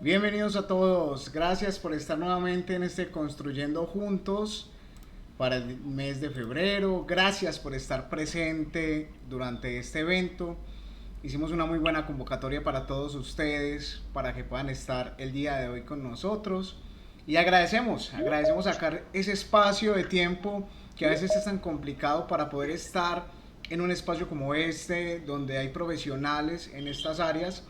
Bienvenidos a todos, gracias por estar nuevamente en este Construyendo Juntos para el mes de febrero, gracias por estar presente durante este evento. Hicimos una muy buena convocatoria para todos ustedes, para que puedan estar el día de hoy con nosotros. Y agradecemos sacar ese espacio de tiempo que a veces es tan complicado para poder estar en un espacio como este, donde hay profesionales en estas áreas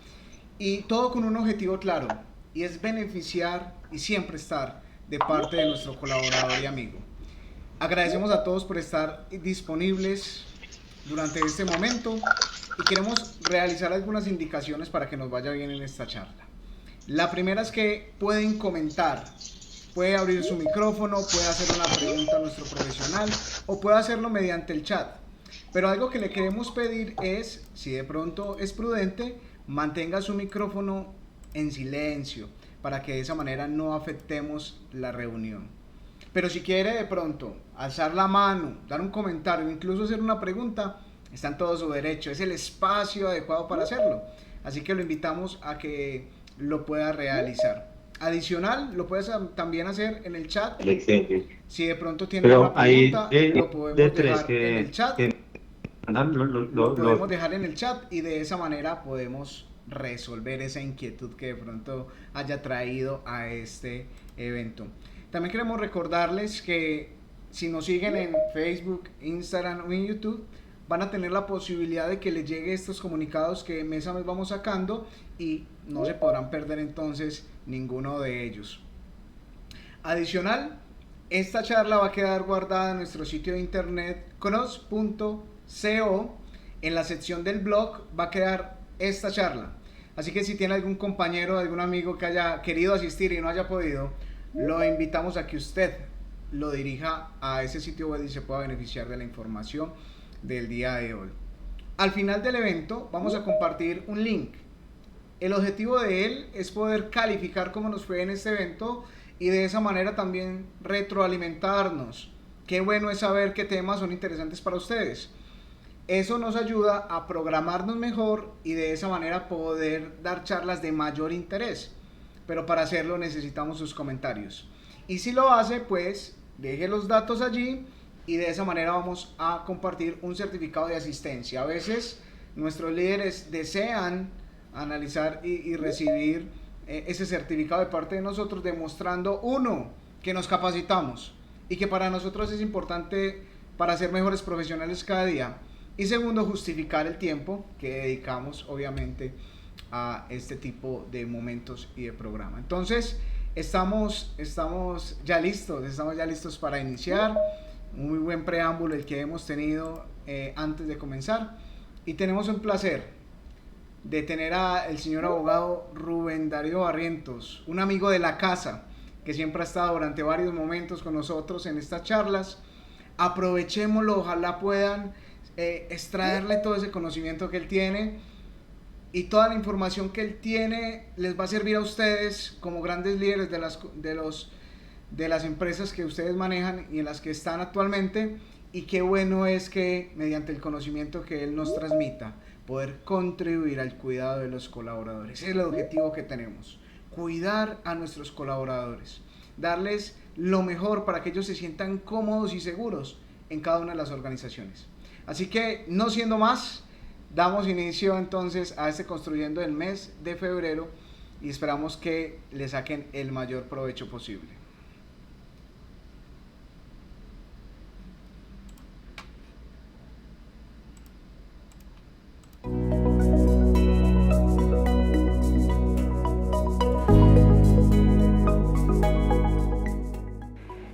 y todo con un objetivo claro, y es beneficiar y siempre estar de parte de nuestro colaborador y amigo. Agradecemos a todos por estar disponibles durante este momento y queremos realizar algunas indicaciones para que nos vaya bien en esta charla. La primera es que pueden comentar, puede abrir su micrófono, puede hacer una pregunta a nuestro profesional o puede hacerlo mediante el chat. Pero algo que le queremos pedir es, si de pronto es prudente, mantenga su micrófono en silencio para que de esa manera no afectemos la reunión. Pero si quiere de pronto alzar la mano, dar un comentario, incluso hacer una pregunta, está en todo su derecho, es el espacio adecuado para hacerlo. Así que lo invitamos a que lo pueda realizar. Adicional, lo puedes también hacer en el chat. Excelente. Si de pronto tiene Pero alguna hay pregunta, lo de podemos tres dejar en el chat. que mandan Lo podemos dejar en el chat y de esa manera podemos resolver esa inquietud que de pronto haya traído a este evento. También queremos recordarles que si nos siguen en Facebook, Instagram o en YouTube, van a tener la posibilidad de que les llegue estos comunicados que mes a mes vamos sacando y no se podrán perder entonces ninguno de ellos. Adicional, esta charla va a quedar guardada en nuestro sitio de internet cross.co. En la sección del blog va a quedar esta charla. Así que si tiene algún compañero, algún amigo que haya querido asistir y no haya podido, lo invitamos a que usted lo dirija a ese sitio web y se pueda beneficiar de la información del día de hoy. Al final del evento vamos a compartir un link. El objetivo de él es poder calificar cómo nos fue en este evento y de esa manera también retroalimentarnos. Qué bueno es saber qué temas son interesantes para ustedes. Eso nos ayuda a programarnos mejor y de esa manera poder dar charlas de mayor interés. Pero para hacerlo necesitamos sus comentarios. Y si lo hace, pues deje los datos allí y de esa manera vamos a compartir un certificado de asistencia. A veces nuestros líderes desean analizar y recibir ese certificado de parte de nosotros, demostrando, uno, que nos capacitamos y que para nosotros es importante para ser mejores profesionales cada día. Y segundo, justificar el tiempo que dedicamos, obviamente, a este tipo de momentos y de programa. Entonces, estamos ya listos para iniciar. Un muy buen preámbulo el que hemos tenido antes de comenzar. Y tenemos un placer de tener al señor abogado Rubén Darío Barrientos, un amigo de la casa, que siempre ha estado durante varios momentos con nosotros en estas charlas. Aprovechémoslo, ojalá puedan extraerle todo ese conocimiento que él tiene y toda la información que él tiene les va a servir a ustedes como grandes líderes de las empresas que ustedes manejan y en las que están actualmente. Y qué bueno es que mediante el conocimiento que él nos transmita poder contribuir al cuidado de los colaboradores. Ese es el objetivo que tenemos, cuidar a nuestros colaboradores, darles lo mejor para que ellos se sientan cómodos y seguros en cada una de las organizaciones. Así que, no siendo más, damos inicio entonces a este Construyendo el mes de febrero y esperamos que le saquen el mayor provecho posible.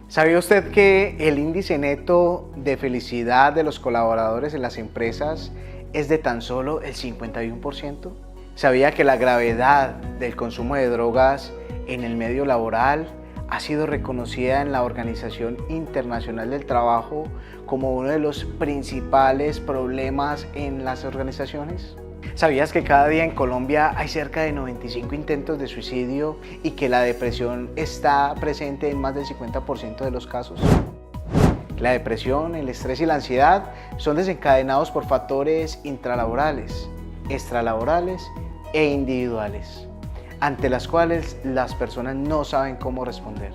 ¿Sabía usted que el índice neto de felicidad de los colaboradores en las empresas es de tan solo el 51%? ¿Sabía que la gravedad del consumo de drogas en el medio laboral ha sido reconocida en la Organización Internacional del Trabajo como uno de los principales problemas en las organizaciones? ¿Sabías que cada día en Colombia hay cerca de 95 intentos de suicidio y que la depresión está presente en más del 50% de los casos? La depresión, el estrés y la ansiedad son desencadenados por factores intralaborales, extralaborales e individuales, ante las cuales las personas no saben cómo responder.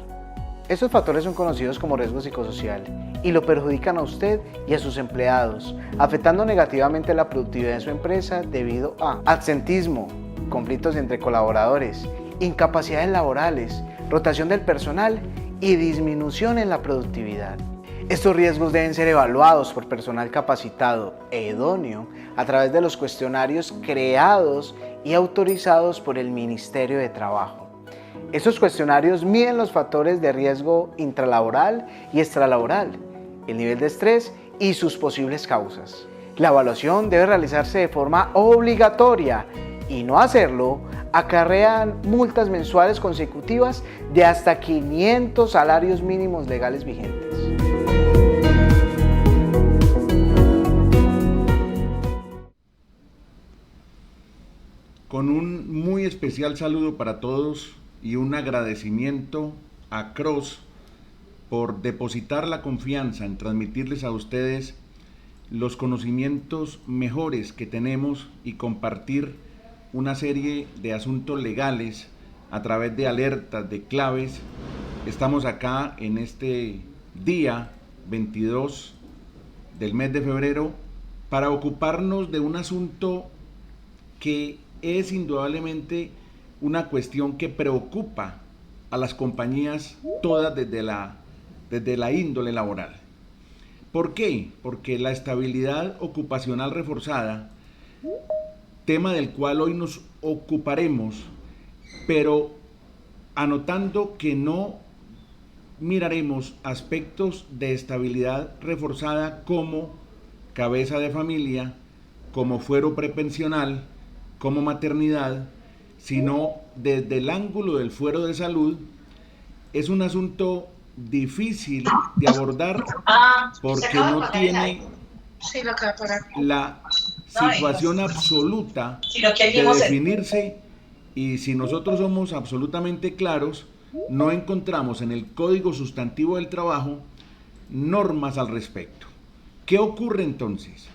Estos factores son conocidos como riesgo psicosocial y lo perjudican a usted y a sus empleados, afectando negativamente la productividad de su empresa debido a absentismo, conflictos entre colaboradores, incapacidades laborales, rotación del personal y disminución en la productividad. Estos riesgos deben ser evaluados por personal capacitado e idóneo a través de los cuestionarios creados y autorizados por el Ministerio de Trabajo. Estos cuestionarios miden los factores de riesgo intralaboral y extralaboral, el nivel de estrés y sus posibles causas. La evaluación debe realizarse de forma obligatoria y no hacerlo acarrean multas mensuales consecutivas de hasta 500 salarios mínimos legales vigentes. Con un muy especial saludo para todos y un agradecimiento a Cross por depositar la confianza en transmitirles a ustedes los conocimientos mejores que tenemos y compartir una serie de asuntos legales a través de alertas, de claves. Estamos acá en este día 22 del mes de febrero para ocuparnos de un asunto que es indudablemente una cuestión que preocupa a las compañías todas desde la índole laboral. ¿Por qué? Porque la estabilidad ocupacional reforzada, tema del cual hoy nos ocuparemos, pero anotando que no miraremos aspectos de estabilidad reforzada como cabeza de familia, como fuero prepensional, como maternidad, sino desde el ángulo del fuero de salud. Es un asunto difícil de abordar porque no tiene la situación absoluta de definirse, y si nosotros somos absolutamente claros, no encontramos en el Código Sustantivo del Trabajo normas al respecto. ¿Qué ocurre entonces?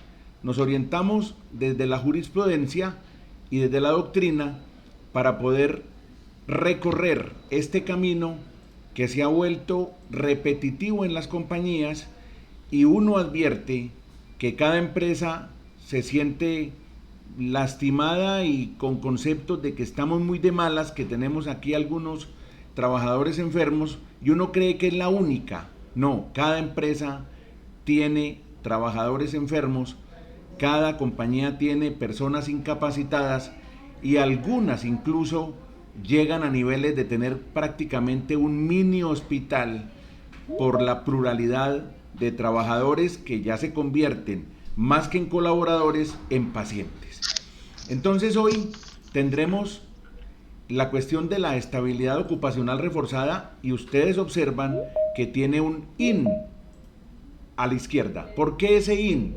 Nos orientamos desde la jurisprudencia y desde la doctrina para poder recorrer este camino que se ha vuelto repetitivo en las compañías, y uno advierte que cada empresa se siente lastimada y con conceptos de que estamos muy de malas, que tenemos aquí algunos trabajadores enfermos, y uno cree que es la única. No, cada empresa tiene trabajadores enfermos, cada compañía tiene personas incapacitadas, y algunas incluso llegan a niveles de tener prácticamente un mini hospital por la pluralidad de trabajadores que ya se convierten, más que en colaboradores, en pacientes. Entonces hoy tendremos la cuestión de la estabilidad ocupacional reforzada, y ustedes observan que tiene un IN a la izquierda. ¿Por qué ese IN?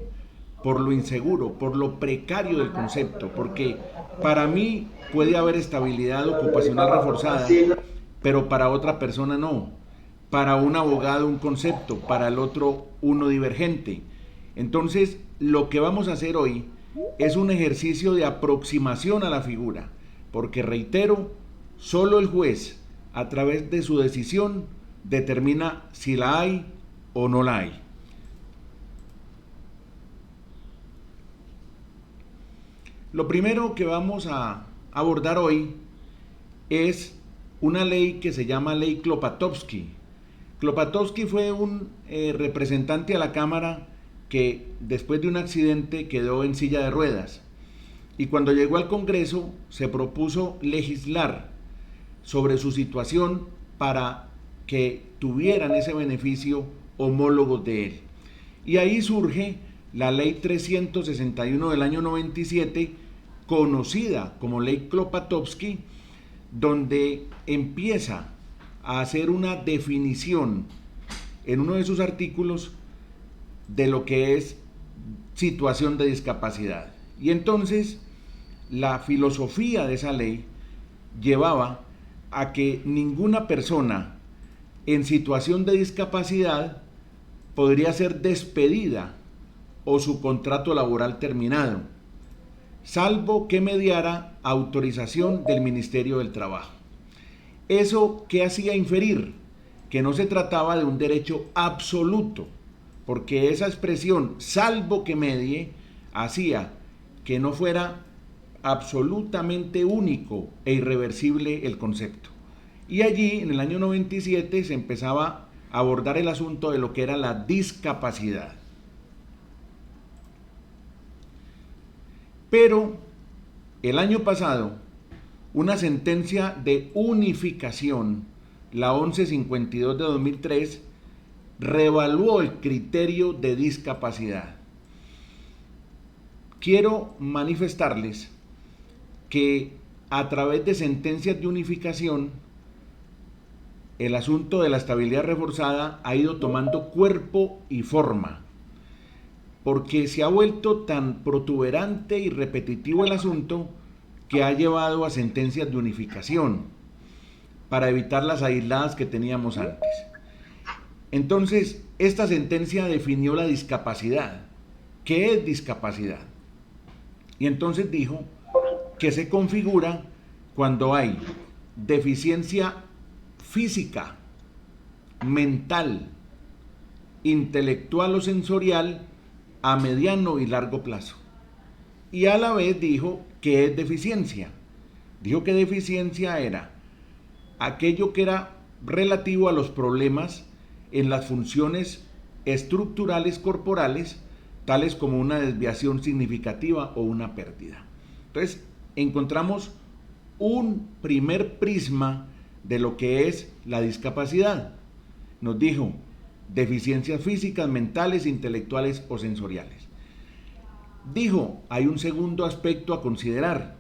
Por lo inseguro, por lo precario del concepto, porque para mí puede haber estabilidad ocupacional reforzada, pero para otra persona no. Para un abogado un concepto, para el otro uno divergente. Entonces, lo que vamos a hacer hoy es un ejercicio de aproximación a la figura, porque reitero, solo el juez, a través de su decisión, determina si la hay o no la hay. Lo primero que vamos a abordar hoy es una ley que se llama Ley Klopatovsky. Klopatovsky fue un representante a la Cámara que después de un accidente quedó en silla de ruedas, y cuando llegó al Congreso se propuso legislar sobre su situación para que tuvieran ese beneficio homólogos de él. Y ahí surge la Ley 361 del año 97, conocida como Ley Klopatovsky, donde empieza a hacer una definición en uno de sus artículos de lo que es situación de discapacidad. Y entonces la filosofía de esa ley llevaba a que ninguna persona en situación de discapacidad podría ser despedida o su contrato laboral terminado, salvo que mediara autorización del Ministerio del Trabajo. ¿Eso qué hacía inferir? Que no se trataba de un derecho absoluto, porque esa expresión, salvo que medie, hacía que no fuera absolutamente único e irreversible el concepto. Y allí, en el año 97, se empezaba a abordar el asunto de lo que era la discapacidad. Pero el año pasado, una sentencia de unificación, la 1152 de 2003, reevaluó el criterio de discapacidad. Quiero manifestarles que a través de sentencias de unificación, el asunto de la estabilidad reforzada ha ido tomando cuerpo y forma, porque se ha vuelto tan protuberante y repetitivo el asunto que ha llevado a sentencias de unificación para evitar las aisladas que teníamos antes. Entonces, esta sentencia definió la discapacidad. ¿Qué es discapacidad? Y entonces dijo que se configura cuando hay deficiencia física, mental, intelectual o sensorial a mediano y largo plazo. Y a la vez dijo que es deficiencia. Dijo que deficiencia era aquello que era relativo a los problemas en las funciones estructurales corporales, tales como una desviación significativa o una pérdida. Entonces, encontramos un primer prisma de lo que es la discapacidad. Nos dijo deficiencias físicas, mentales, intelectuales o sensoriales. Dijo, hay un segundo aspecto a considerar.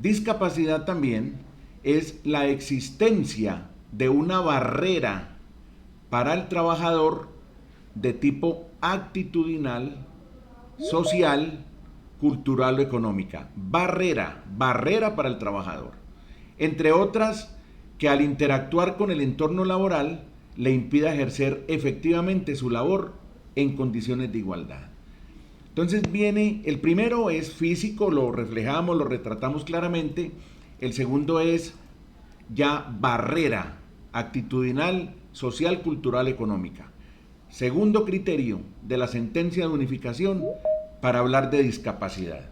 Discapacidad también es la existencia de una barrera para el trabajador de tipo actitudinal, social, cultural o económica. Barrera para el trabajador. Entre otras, que al interactuar con el entorno laboral le impida ejercer efectivamente su labor en condiciones de igualdad. Entonces viene, el primero es físico, lo reflejamos, lo retratamos claramente. El segundo es ya barrera actitudinal, social, cultural, económica. Segundo criterio de la sentencia de unificación para hablar de discapacidad.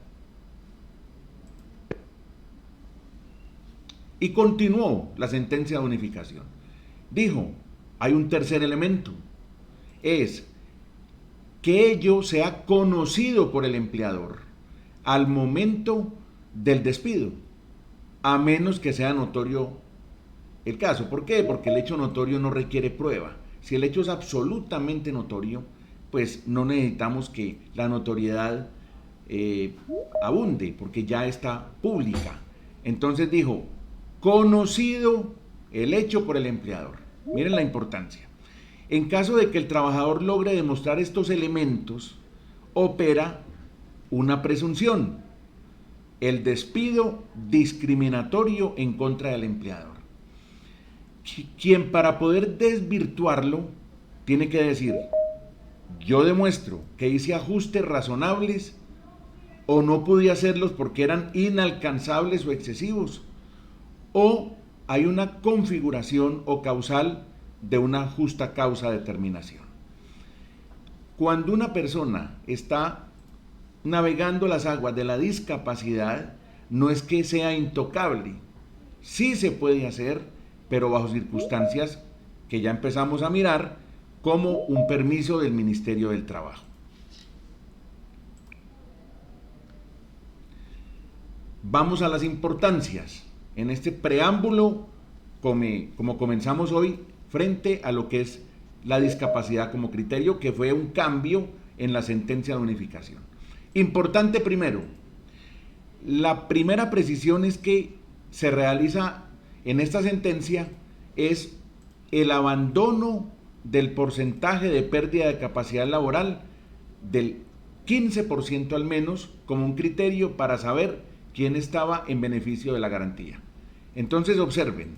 Y continuó la sentencia de unificación. Dijo, hay un tercer elemento, es que ello sea conocido por el empleador al momento del despido, a menos que sea notorio el caso. ¿Por qué? Porque el hecho notorio no requiere prueba. Si el hecho es absolutamente notorio, pues no necesitamos que la notoriedad abunde, porque ya está pública. Entonces dijo, conocido el hecho por el empleador. Miren la importancia. En caso de que el trabajador logre demostrar estos elementos, opera una presunción, el despido discriminatorio en contra del empleador, quien para poder desvirtuarlo tiene que decir, yo demuestro que hice ajustes razonables o no pude hacerlos porque eran inalcanzables o excesivos, o hay una configuración o causal de una justa causa de terminación. Cuando una persona está navegando las aguas de la discapacidad, no es que sea intocable, sí se puede hacer, pero bajo circunstancias que ya empezamos a mirar, como un permiso del Ministerio del Trabajo. Vamos a las importancias en este preámbulo, como comenzamos hoy, frente a lo que es la discapacidad como criterio, que fue un cambio en la sentencia de unificación. Importante primero, la primera precisión es que se realiza en esta sentencia es el abandono del porcentaje de pérdida de capacidad laboral del 15% al menos como un criterio para saber quien estaba en beneficio de la garantía. Entonces observen,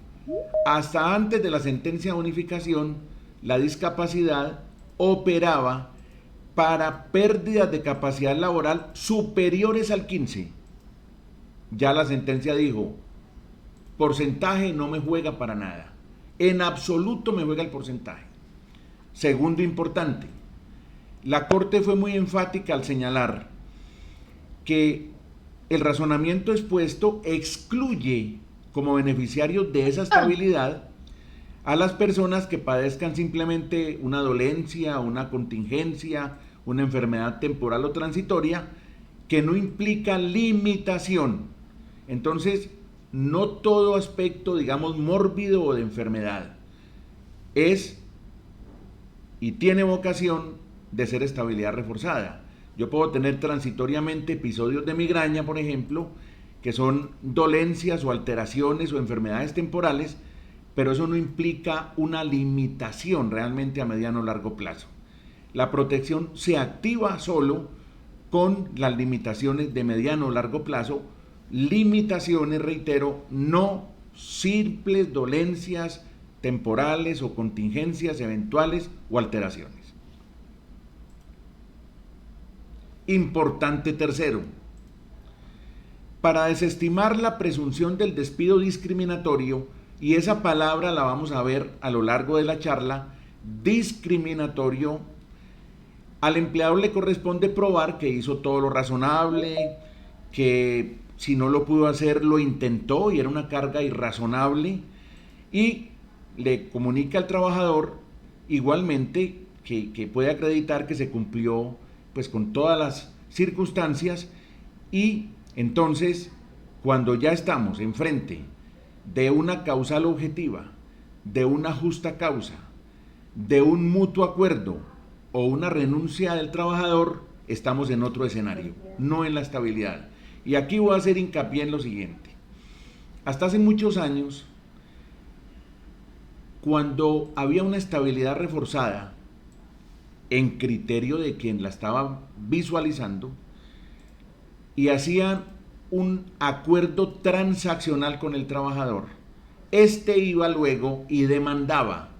hasta antes de la sentencia de unificación, la discapacidad operaba para pérdidas de capacidad laboral superiores al 15. Ya la sentencia dijo, porcentaje no me juega para nada. En absoluto me juega el porcentaje. Segundo importante, la Corte fue muy enfática al señalar que el razonamiento expuesto excluye como beneficiarios de esa estabilidad a las personas que padezcan simplemente una dolencia, una contingencia, una enfermedad temporal o transitoria que no implica limitación. Entonces, no todo aspecto, digamos, mórbido o de enfermedad es y tiene vocación de ser estabilidad reforzada. Yo puedo tener transitoriamente episodios de migraña, por ejemplo, que son dolencias o alteraciones o enfermedades temporales, pero eso no implica una limitación realmente a mediano o largo plazo. La protección se activa solo con las limitaciones de mediano o largo plazo, limitaciones, reitero, no simples dolencias temporales o contingencias eventuales o alteraciones. Importante tercero, para desestimar la presunción del despido discriminatorio, y esa palabra la vamos a ver a lo largo de la charla, discriminatorio, al empleador le corresponde probar que hizo todo lo razonable, que si no lo pudo hacer lo intentó y era una carga irrazonable, y le comunica al trabajador igualmente que puede acreditar que se cumplió pues con todas las circunstancias, y entonces cuando ya estamos enfrente de una causal objetiva, de una justa causa, de un mutuo acuerdo o una renuncia del trabajador, estamos en otro escenario, no en la estabilidad. Y aquí voy a hacer hincapié en lo siguiente. Hasta hace muchos años, cuando había una estabilidad reforzada, en criterio de quien la estaba visualizando, y hacían un acuerdo transaccional con el trabajador, este iba luego y demandaba,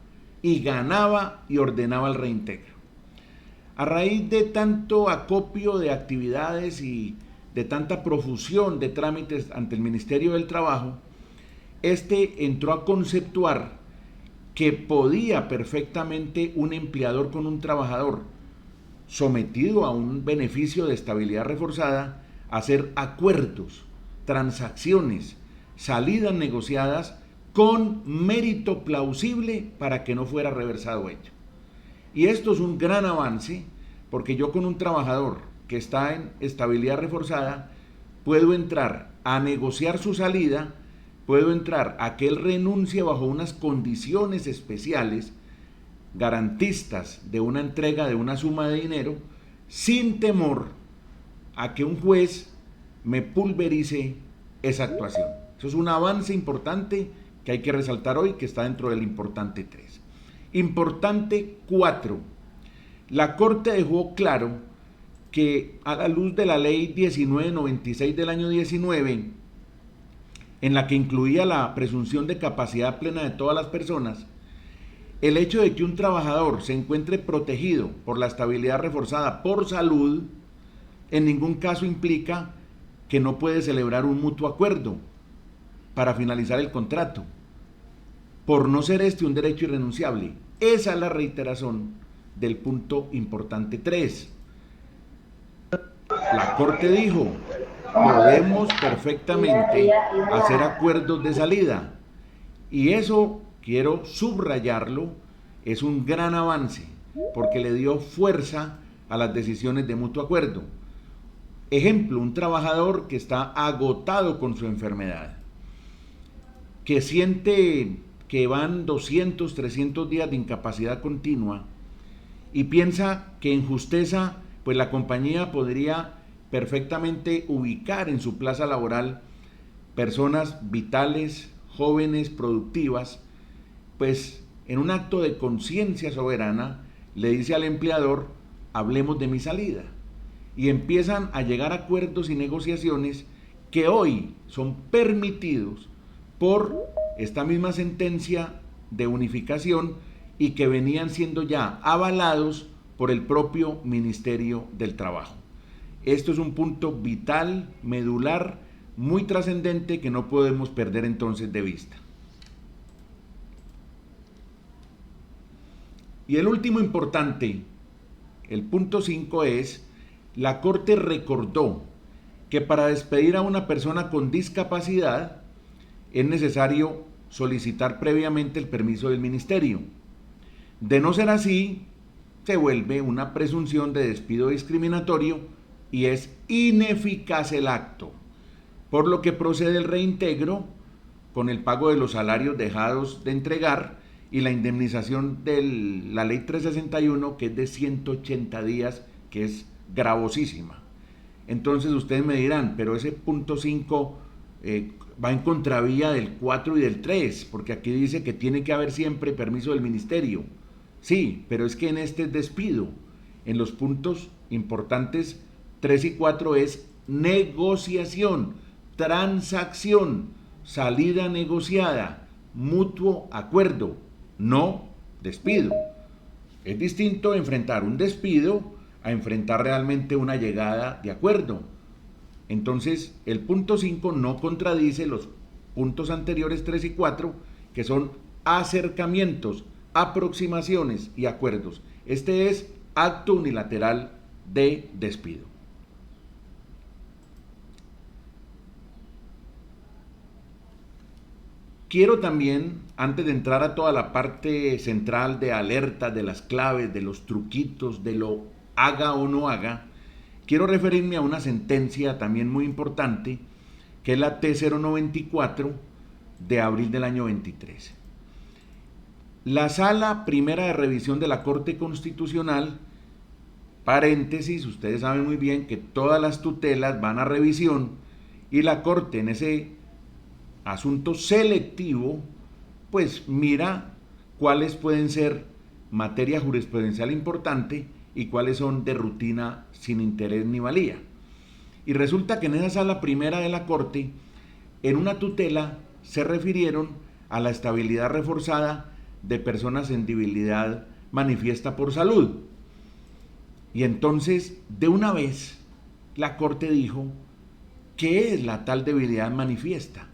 y ganaba y ordenaba el reintegro. A raíz de tanto acopio de actividades y de tanta profusión de trámites ante el Ministerio del Trabajo, este entró a conceptuar que podía perfectamente un empleador con un trabajador sometido a un beneficio de estabilidad reforzada hacer acuerdos, transacciones, salidas negociadas con mérito plausible para que no fuera reversado hecho. Y esto es un gran avance, porque yo con un trabajador que está en estabilidad reforzada puedo entrar a negociar su salida, puedo entrar a que él renuncie bajo unas condiciones especiales garantistas de una entrega de una suma de dinero, sin temor a que un juez me pulverice esa actuación. Eso es un avance importante que hay que resaltar hoy, que está dentro del importante 3. Importante 4. La Corte dejó claro que a la luz de la ley 1996 del año 19, en la que incluía la presunción de capacidad plena de todas las personas, el hecho de que un trabajador se encuentre protegido por la estabilidad reforzada por salud, en ningún caso implica que no puede celebrar un mutuo acuerdo para finalizar el contrato, por no ser este un derecho irrenunciable. Esa es la reiteración del punto importante 3. La Corte dijo, podemos perfectamente hacer acuerdos de salida, y eso, quiero subrayarlo, es un gran avance, porque le dio fuerza a las decisiones de mutuo acuerdo. Ejemplo, un trabajador que está agotado con su enfermedad, que siente que van 200, 300 días de incapacidad continua y piensa que en justeza, pues la compañía podría perfectamente ubicar en su plaza laboral personas vitales, jóvenes, productivas, pues en un acto de conciencia soberana le dice al empleador, hablemos de mi salida. Y empiezan a llegar a acuerdos y negociaciones que hoy son permitidos por esta misma sentencia de unificación y que venían siendo ya avalados por el propio Ministerio del Trabajo. Esto es un punto vital, medular, muy trascendente que no podemos perder entonces de vista. Y el último importante, el punto 5 es, la Corte recordó que para despedir a una persona con discapacidad es necesario solicitar previamente el permiso del ministerio. De no ser así, se vuelve una presunción de despido discriminatorio y es ineficaz el acto, por lo que procede el reintegro con el pago de los salarios dejados de entregar y la indemnización de la ley 361, que es de 180 días, que es gravosísima. Entonces ustedes me dirán, pero ese punto 5 va en contravía del 4 y del 3, porque aquí dice que tiene que haber siempre permiso del ministerio. Sí, pero es que en este despido, en los puntos importantes 3 y 4 es negociación, transacción, salida negociada, mutuo acuerdo, no despido. Es distinto enfrentar un despido a enfrentar realmente una llegada de acuerdo. Entonces, el punto 5 no contradice los puntos anteriores 3 y 4, que son acercamientos, aproximaciones y acuerdos. Este es acto unilateral de despido. Quiero también, antes de entrar a toda la parte central de alerta, de las claves, de los truquitos, de lo haga o no haga, quiero referirme a una sentencia también muy importante, que es la T094 de abril del año 23. La Sala Primera de Revisión de la Corte Constitucional, paréntesis, ustedes saben muy bien que todas las tutelas van a revisión y la Corte en ese asunto selectivo, pues mira cuáles pueden ser materia jurisprudencial importante y cuáles son de rutina sin interés ni valía. Y resulta que en esa sala primera de la Corte, en una tutela, se refirieron a la estabilidad reforzada de personas en debilidad manifiesta por salud. Y entonces, de una vez, la Corte dijo, ¿qué es la tal debilidad manifiesta?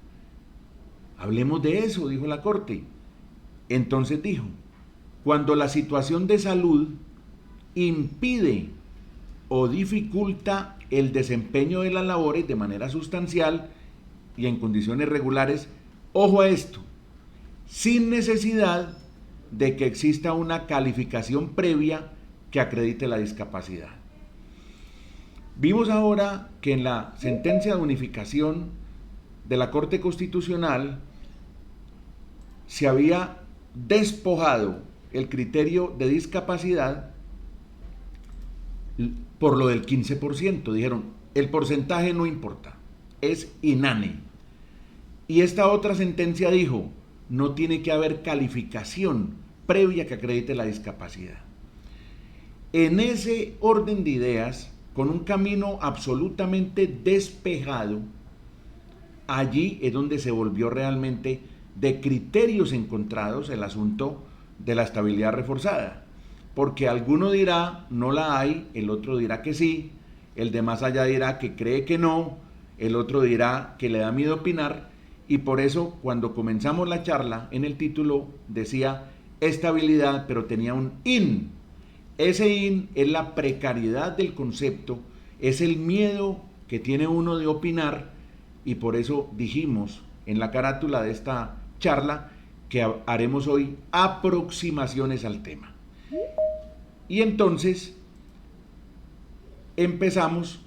Hablemos de eso, dijo la Corte. Entonces dijo, cuando la situación de salud impide o dificulta el desempeño de las labores de manera sustancial y en condiciones regulares, ojo a esto, sin necesidad de que exista una calificación previa que acredite la discapacidad. Vimos ahora que en la sentencia de unificación de la Corte Constitucional se había despojado el criterio de discapacidad por lo del 15%. Dijeron, el porcentaje no importa, es inane. Y esta otra sentencia dijo, no tiene que haber calificación previa que acredite la discapacidad. En ese orden de ideas, con un camino absolutamente despejado, allí es donde se volvió realmente de criterios encontrados el asunto de la estabilidad reforzada. Porque alguno dirá, no la hay, el otro dirá que sí, el de más allá dirá que cree que no, el otro dirá que le da miedo opinar, y por eso cuando comenzamos la charla, en el título decía estabilidad, pero tenía un IN. Ese IN es la precariedad del concepto, es el miedo que tiene uno de opinar, y por eso dijimos en la carátula de esta charla que haremos hoy aproximaciones al tema. Y entonces empezamos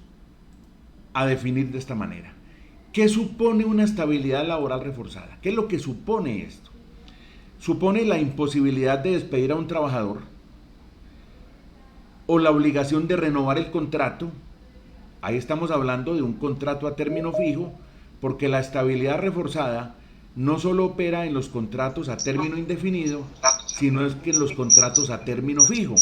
a definir de esta manera. ¿Qué supone una estabilidad laboral reforzada? ¿Qué es lo que supone esto? Supone la imposibilidad de despedir a un trabajador o la obligación de renovar el contrato. Ahí estamos hablando de un contrato a término fijo, porque la estabilidad reforzada no solo opera en los contratos a término indefinido, sino es que en los contratos a término fijo.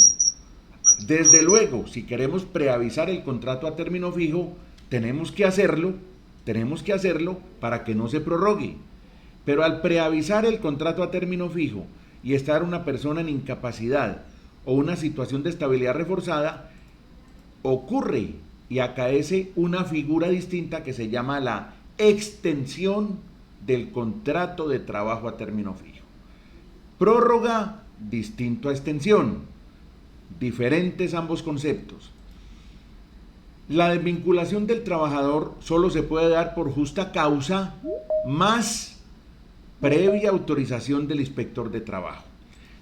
Desde luego, si queremos preavisar el contrato a término fijo, tenemos que hacerlo tenemos que hacerlo para que no se prorrogue. Pero al preavisar el contrato a término fijo y estar una persona en incapacidad o una situación de estabilidad reforzada, ocurre y acaece una figura distinta que se llama la extensión del contrato de trabajo a término fijo. Prórroga, distinto a extensión, diferentes ambos conceptos. La desvinculación del trabajador solo se puede dar por justa causa más previa autorización del inspector de trabajo.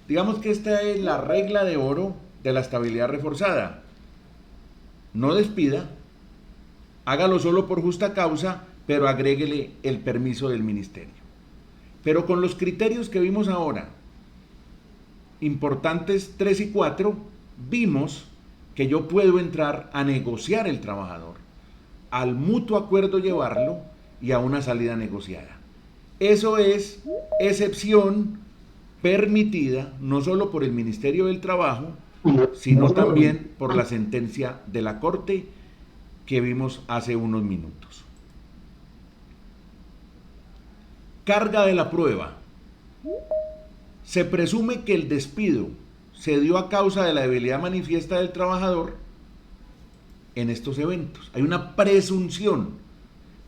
Digamos que esta es la regla de oro de la estabilidad reforzada. No despida, hágalo solo por justa causa, pero agréguele el permiso del ministerio. Pero con los criterios que vimos ahora, importantes 3 y 4, vimos que yo puedo entrar a negociar el trabajador, al mutuo acuerdo llevarlo y a una salida negociada. Eso es excepción permitida no solo por el Ministerio del Trabajo, sino también por la sentencia de la Corte que vimos hace unos minutos. Carga de la prueba. Se presume que el despido se dio a causa de la debilidad manifiesta del trabajador en estos eventos. Hay una presunción.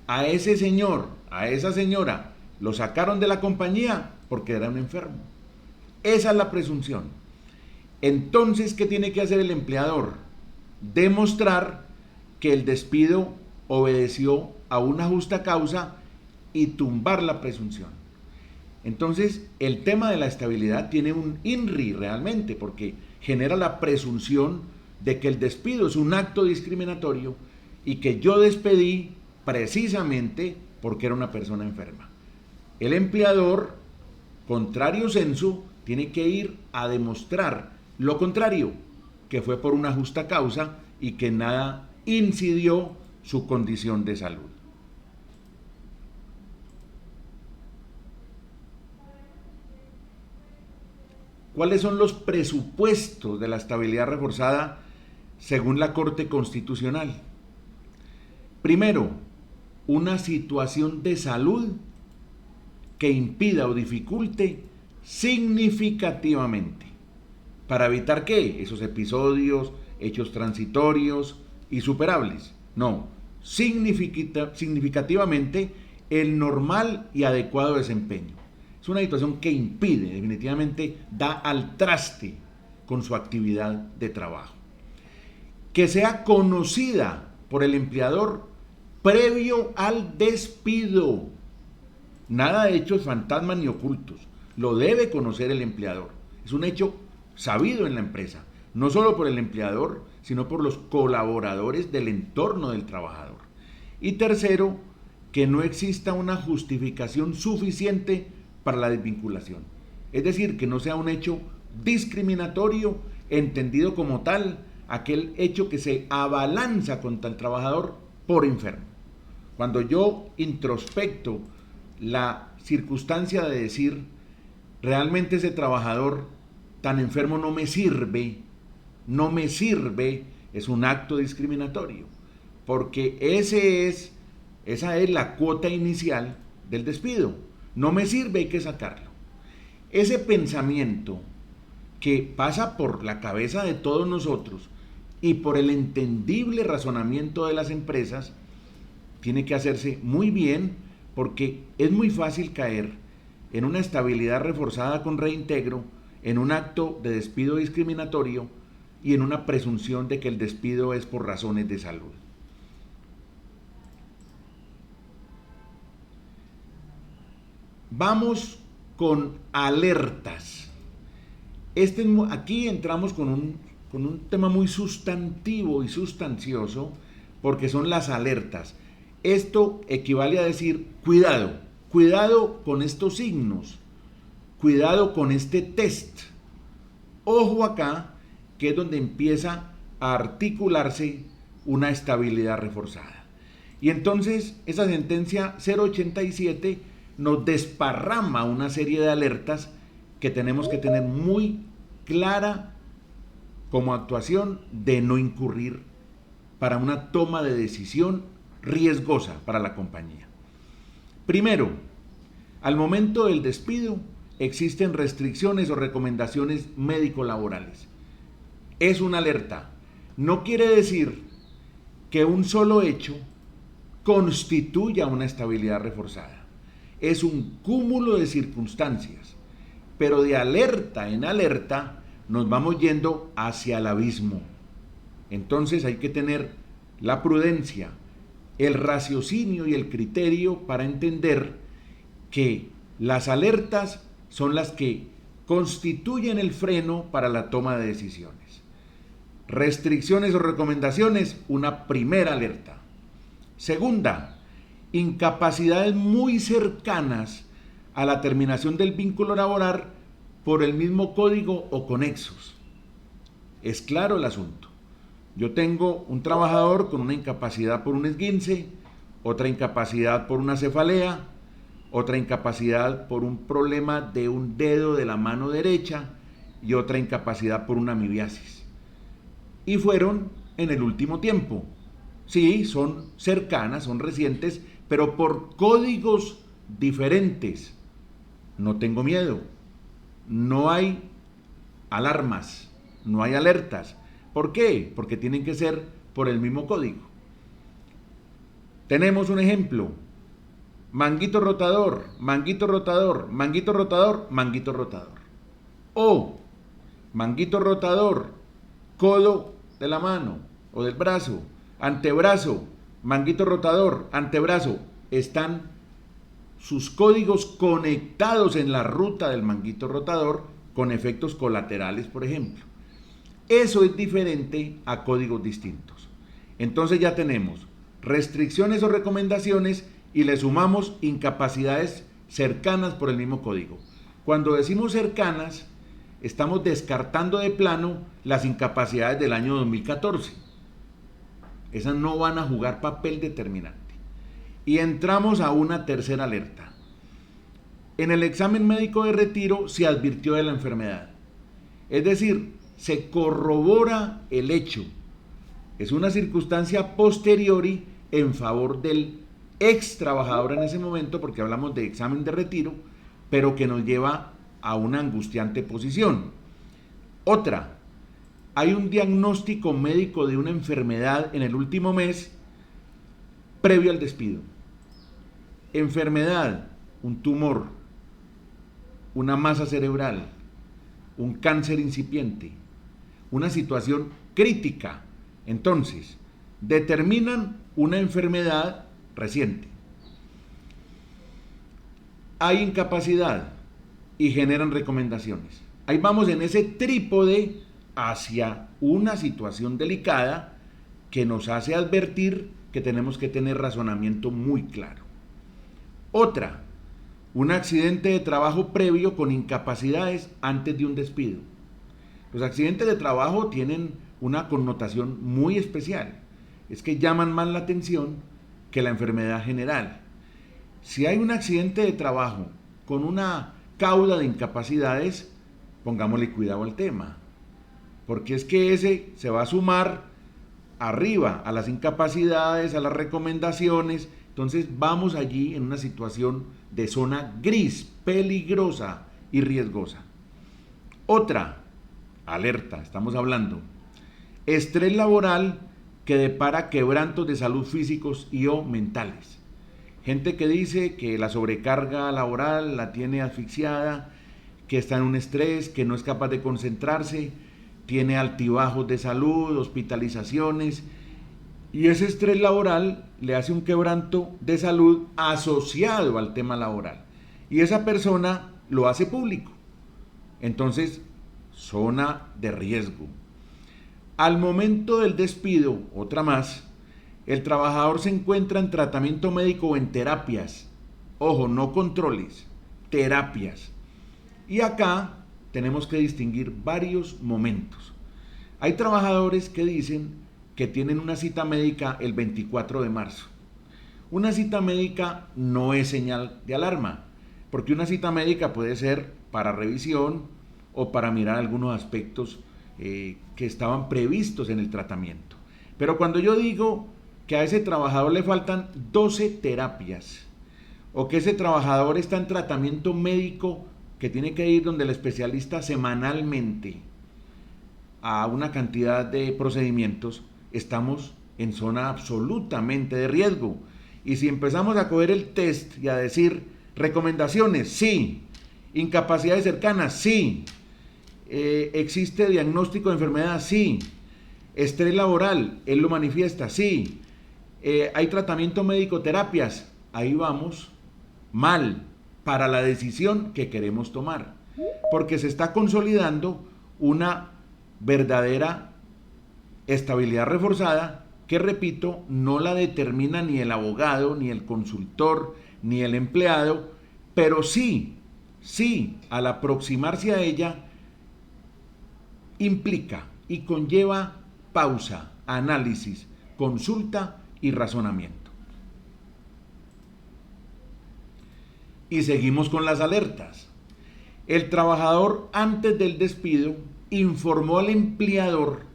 A ese señor, a esa señora, lo sacaron de la compañía porque era un enfermo. Esa es la presunción. Entonces, ¿qué tiene que hacer el empleador? Demostrar que el despido obedeció a una justa causa y tumbar la presunción. Entonces, el tema de la estabilidad tiene un INRI realmente, porque genera la presunción de que el despido es un acto discriminatorio y que yo despedí precisamente porque era una persona enferma. El empleador, contrario censo, tiene que ir a demostrar lo contrario, que fue por una justa causa y que nada incidió su condición de salud. ¿Cuáles son los presupuestos de la estabilidad reforzada según la Corte Constitucional? Primero, una situación de salud que impida o dificulte significativamente. ¿Para evitar qué? Esos episodios, hechos transitorios y superables. No, significativamente el normal y adecuado desempeño. Es una situación que impide, definitivamente da al traste con su actividad de trabajo. Que sea conocida por el empleador previo al despido. Nada de hechos fantasmas ni ocultos. Lo debe conocer el empleador. Es un hecho sabido en la empresa, no solo por el empleador, sino por los colaboradores del entorno del trabajador. Y tercero, que no exista una justificación suficiente para la desvinculación. Es decir, que no sea un hecho discriminatorio, entendido como tal, aquel hecho que se abalanza contra el trabajador por enfermo. Cuando yo introspecto la circunstancia de decir, realmente ese trabajador tan enfermo no me sirve, es un acto discriminatorio, porque esa es la cuota inicial del despido. No me sirve, hay que sacarlo. Ese pensamiento que pasa por la cabeza de todos nosotros y por el entendible razonamiento de las empresas, tiene que hacerse muy bien, porque es muy fácil caer en una estabilidad reforzada con reintegro, en un acto de despido discriminatorio y en una presunción de que el despido es por razones de salud. Vamos con alertas. Aquí entramos con un tema muy sustantivo y sustancioso, porque son las alertas. Esto equivale a decir, cuidado con estos signos, cuidado con este test. Ojo acá, que es donde empieza a articularse una estabilidad reforzada. Y entonces esa sentencia 087 nos desparrama una serie de alertas que tenemos que tener muy clara como actuación de no incurrir para una toma de decisión riesgosa para la compañía. Primero, al momento del despido existen restricciones o recomendaciones médico-laborales. Es una alerta. No quiere decir que un solo hecho constituya una estabilidad reforzada. Es un cúmulo de circunstancias, pero de alerta en alerta nos vamos yendo hacia el abismo. Entonces hay que tener la prudencia, el raciocinio y el criterio para entender que las alertas son las que constituyen el freno para la toma de decisiones. Restricciones o recomendaciones, una primera alerta. Segunda, incapacidades muy cercanas a la terminación del vínculo laboral por el mismo código o conexos. Es claro el asunto. Yo tengo un trabajador con una incapacidad por un esguince, otra incapacidad por una cefalea, otra incapacidad por un problema de un dedo de la mano derecha y otra incapacidad por una amibiasis. Y fueron en el último tiempo. Sí, son cercanas, son recientes, pero por códigos diferentes. No tengo miedo. No hay alarmas, no hay alertas. ¿Por qué? Porque tienen que ser por el mismo código. Tenemos un ejemplo. Manguito rotador, manguito rotador, manguito rotador, manguito rotador. O manguito rotador, codo de la mano o del brazo, antebrazo, manguito rotador, antebrazo. Están sus códigos conectados en la ruta del manguito rotador con efectos colaterales, por ejemplo. Eso es diferente a códigos distintos. Entonces ya tenemos restricciones o recomendaciones y le sumamos incapacidades cercanas por el mismo código. Cuando decimos cercanas, estamos descartando de plano las incapacidades del año 2014. Esas no van a jugar papel determinante. Y entramos a una tercera alerta. En el examen médico de retiro se advirtió de la enfermedad. Es decir, se corrobora el hecho. Es una circunstancia posteriori en favor del ex trabajador en ese momento, porque hablamos de examen de retiro, pero que nos lleva a una angustiante posición. Otra, hay un diagnóstico médico de una enfermedad en el último mes previo al despido. Enfermedad, un tumor, una masa cerebral, un cáncer incipiente, una situación crítica. Entonces, determinan una enfermedad reciente. Hay incapacidad y generan recomendaciones. Ahí vamos en ese trípode hacia una situación delicada que nos hace advertir que tenemos que tener razonamiento muy claro. Otra, un accidente de trabajo previo con incapacidades antes de un despido. Los accidentes de trabajo tienen una connotación muy especial. Es que llaman más la atención que la enfermedad general. Si hay un accidente de trabajo con una cauda de incapacidades, pongámosle cuidado al tema, porque es que ese se va a sumar arriba a las incapacidades, a las recomendaciones. Entonces vamos allí en una situación de zona gris, peligrosa y riesgosa. Otra alerta, estamos hablando, estrés laboral que depara quebrantos de salud físicos y o mentales. Gente que dice que la sobrecarga laboral la tiene asfixiada, que está en un estrés, que no es capaz de concentrarse, tiene altibajos de salud, hospitalizaciones, y ese estrés laboral le hace un quebranto de salud asociado al tema laboral. Y esa persona lo hace público. Entonces, zona de riesgo. Al momento del despido, otra más, el trabajador se encuentra en tratamiento médico o en terapias. Ojo, no controles, terapias. Y acá tenemos que distinguir varios momentos. Hay trabajadores que dicen que tienen una cita médica el 24 de marzo. Una cita médica no es señal de alarma, porque una cita médica puede ser para revisión o para mirar algunos aspectos que estaban previstos en el tratamiento. Pero cuando yo digo que a ese trabajador le faltan 12 terapias, o que ese trabajador está en tratamiento médico que tiene que ir donde el especialista semanalmente a una cantidad de procedimientos, estamos en zona absolutamente de riesgo. Y si empezamos a coger el test y a decir recomendaciones, sí, incapacidades cercanas, sí, existe diagnóstico de enfermedad, sí, estrés laboral, él lo manifiesta, sí, hay tratamiento médico, terapias, ahí vamos mal para la decisión que queremos tomar, porque se está consolidando una verdadera estabilidad reforzada que, repito, no la determina ni el abogado, ni el consultor, ni el empleado, pero sí, al aproximarse a ella, implica y conlleva pausa, análisis, consulta y razonamiento. Y seguimos con las alertas. El trabajador, antes del despido, informó al empleador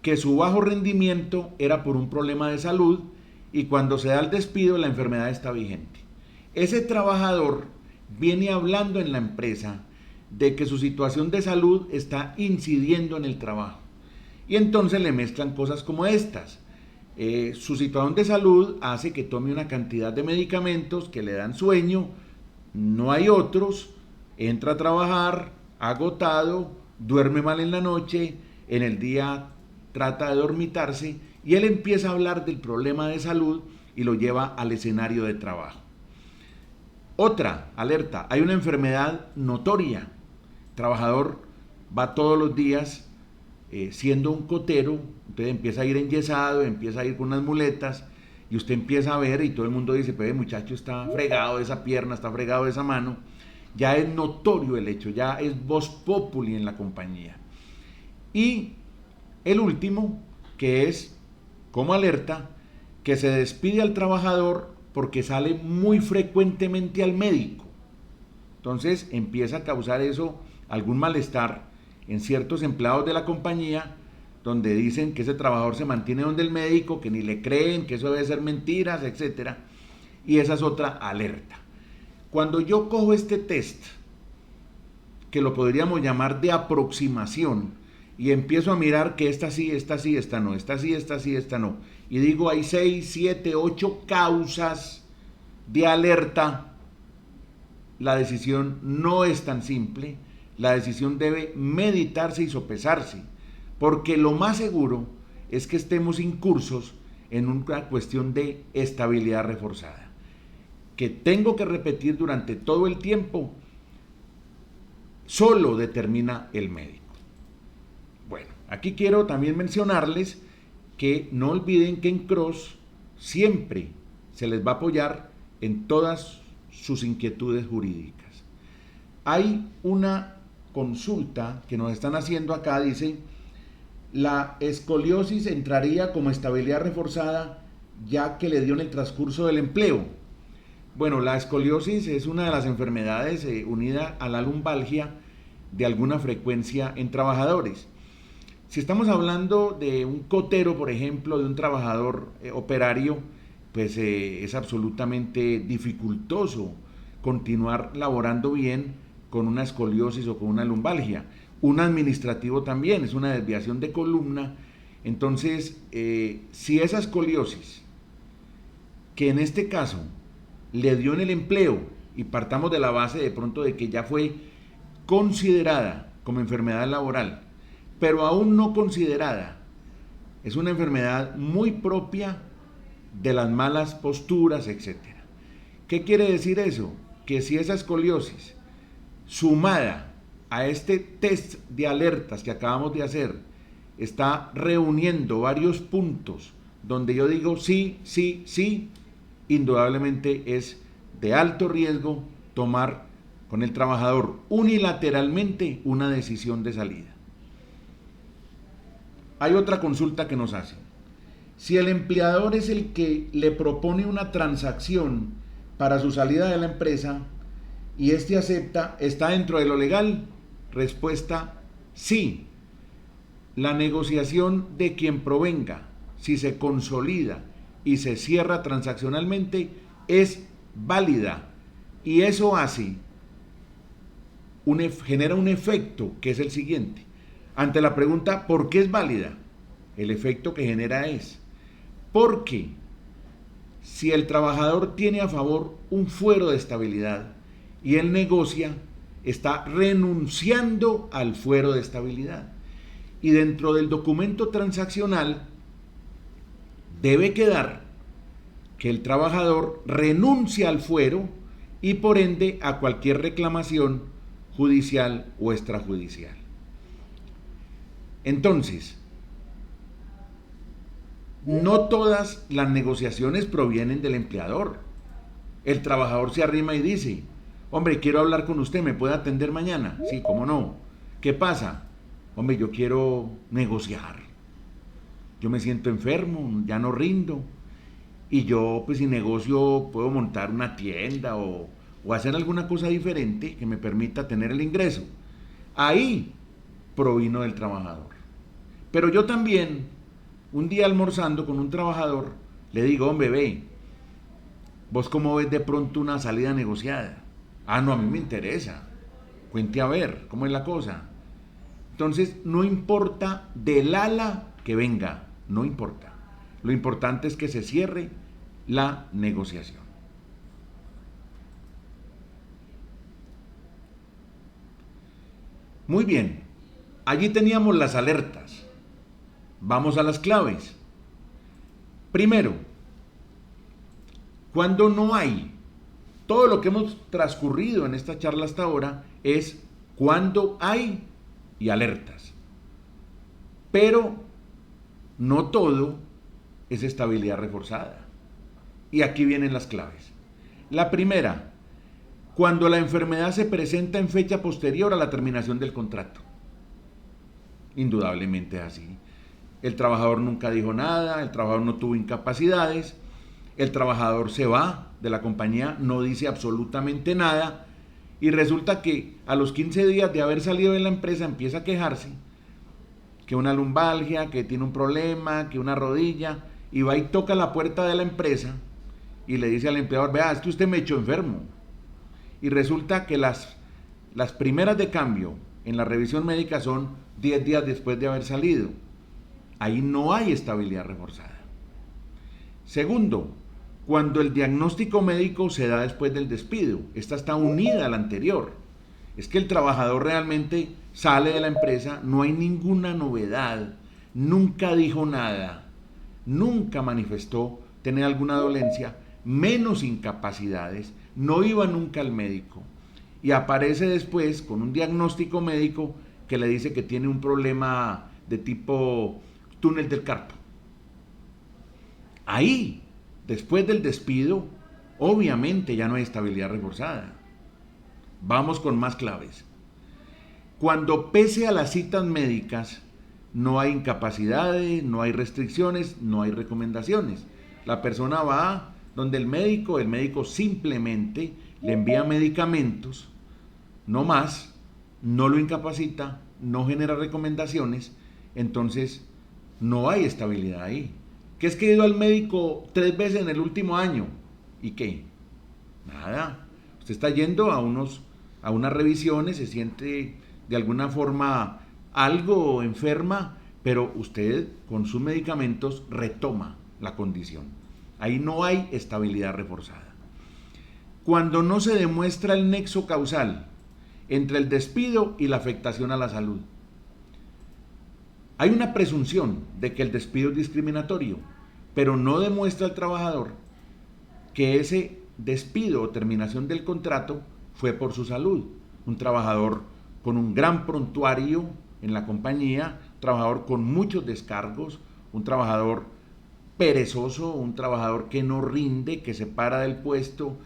que su bajo rendimiento era por un problema de salud, y cuando se da el despido la enfermedad está vigente. Ese trabajador viene hablando en la empresa de que su situación de salud está incidiendo en el trabajo, y entonces le mezclan cosas como estas. Su situación de salud hace que tome una cantidad de medicamentos que le dan sueño, no hay otros, entra a trabajar agotado, duerme mal en la noche, en el día trata de dormitarse, y él empieza a hablar del problema de salud y lo lleva al escenario de trabajo. Otra alerta, hay una enfermedad notoria. El trabajador va todos los días siendo un cotero, entonces empieza a ir enyesado, empieza a ir con unas muletas, y usted empieza a ver y todo el mundo dice, pues el muchacho está fregado de esa pierna, está fregado de esa mano. Ya es notorio el hecho, ya es vox populi en la compañía. Y el último, que es como alerta, que se despide al trabajador porque sale muy frecuentemente al médico. Entonces empieza a causar eso algún malestar en ciertos empleados de la compañía, donde dicen que ese trabajador se mantiene donde el médico, que ni le creen, que eso debe ser mentiras, etc. Y esa es otra alerta. Cuando yo cojo este test, que lo podríamos llamar de aproximación, y empiezo a mirar que esta sí, esta no, esta sí, esta no, y digo hay 6, 7, 8 causas de alerta, la decisión no es tan simple, la decisión debe meditarse y sopesarse, porque lo más seguro es que estemos incursos en una cuestión de estabilidad reforzada, que tengo que repetir durante todo el tiempo, solo determina el médico. Bueno, aquí quiero también mencionarles que no olviden que en Cross siempre se les va a apoyar en todas sus inquietudes jurídicas. Hay una consulta que nos están haciendo acá, dice, la escoliosis entraría como estabilidad reforzada ya que le dio en el transcurso del empleo. Bueno, la escoliosis es una de las enfermedades unida a la lumbalgia de alguna frecuencia en trabajadores. Si estamos hablando de un cotero, por ejemplo, de un trabajador operario, pues es absolutamente dificultoso continuar laborando bien con una escoliosis o con una lumbalgia. Un administrativo también, es una desviación de columna. Entonces, si esa escoliosis, que en este caso le dio en el empleo, y partamos de la base de pronto de que ya fue considerada como enfermedad laboral, pero aún no considerada, es una enfermedad muy propia de las malas posturas, etc. ¿Qué quiere decir eso? Que si esa escoliosis, sumada a este test de alertas que acabamos de hacer, está reuniendo varios puntos donde yo digo sí, sí, sí, indudablemente es de alto riesgo tomar con el trabajador unilateralmente una decisión de salida. Hay otra consulta que nos hacen. Si el empleador es el que le propone una transacción para su salida de la empresa y éste acepta, ¿está dentro de lo legal? Respuesta, sí. La negociación de quien provenga, si se consolida y se cierra transaccionalmente, es válida. Y eso genera un efecto que es el siguiente. Ante la pregunta ¿por qué es válida? El efecto que genera es porque si el trabajador tiene a favor un fuero de estabilidad y él negocia, está renunciando al fuero de estabilidad. Y dentro del documento transaccional debe quedar que el trabajador renuncia al fuero y por ende a cualquier reclamación judicial o extrajudicial. Entonces, no todas las negociaciones provienen del empleador. El trabajador se arrima y dice: hombre, quiero hablar con usted, ¿me puede atender mañana? Sí, ¿cómo no? ¿Qué pasa? Hombre, yo quiero negociar. Yo me siento enfermo, ya no rindo. Y yo, pues si negocio, puedo montar una tienda o hacer alguna cosa diferente que me permita tener el ingreso. Ahí provino del trabajador. Pero yo también, un día almorzando con un trabajador, le digo: hombre, ve, ¿vos cómo ves de pronto una salida negociada? Ah, no, a mí me interesa. Cuente a ver, ¿cómo es la cosa? Entonces, no importa del ala que venga, no importa. Lo importante es que se cierre la negociación. Muy bien, allí teníamos las alertas. Vamos a las claves. Primero, cuando no hay, todo lo que hemos transcurrido en esta charla hasta ahora es cuando hay y alertas. Pero no todo es estabilidad reforzada. Y aquí vienen las claves. La primera, cuando la enfermedad se presenta en fecha posterior a la terminación del contrato. Indudablemente es así. El trabajador nunca dijo nada, el trabajador no tuvo incapacidades, el trabajador se va de la compañía, no dice absolutamente nada, y resulta que a los 15 días de haber salido de la empresa empieza a quejarse que una lumbalgia, que tiene un problema, que una rodilla, y va y toca la puerta de la empresa y le dice al empleador: vea, es que usted me echó enfermo. Y resulta que las primeras de cambio en la revisión médica son 10 días después de haber salido. Ahí no hay estabilidad reforzada. Segundo, cuando el diagnóstico médico se da después del despido, esta está unida a la anterior. Es que el trabajador realmente sale de la empresa, no hay ninguna novedad, nunca dijo nada, nunca manifestó tener alguna dolencia, menos incapacidades, no iba nunca al médico y aparece después con un diagnóstico médico que le dice que tiene un problema de tipo túnel del carpo. Ahí, después del despido, obviamente ya no hay estabilidad reforzada. Vamos con más claves. Cuando pese a las citas médicas no hay incapacidades, no hay restricciones, no hay recomendaciones. La persona va donde el médico simplemente le envía medicamentos, no más, no lo incapacita, no genera recomendaciones, entonces no hay estabilidad ahí. ¿Qué es que he ido al médico 3 veces en el último año? ¿Y qué? Nada. Usted está yendo a unas revisiones, se siente de alguna forma algo enferma, pero usted con sus medicamentos retoma la condición. Ahí no hay estabilidad reforzada. Cuando no se demuestra el nexo causal entre el despido y la afectación a la salud. Hay una presunción de que el despido es discriminatorio, pero no demuestra al trabajador que ese despido o terminación del contrato fue por su salud. Un trabajador con un gran prontuario en la compañía, un trabajador con muchos descargos, un trabajador perezoso, un trabajador que no rinde, que se para del puesto,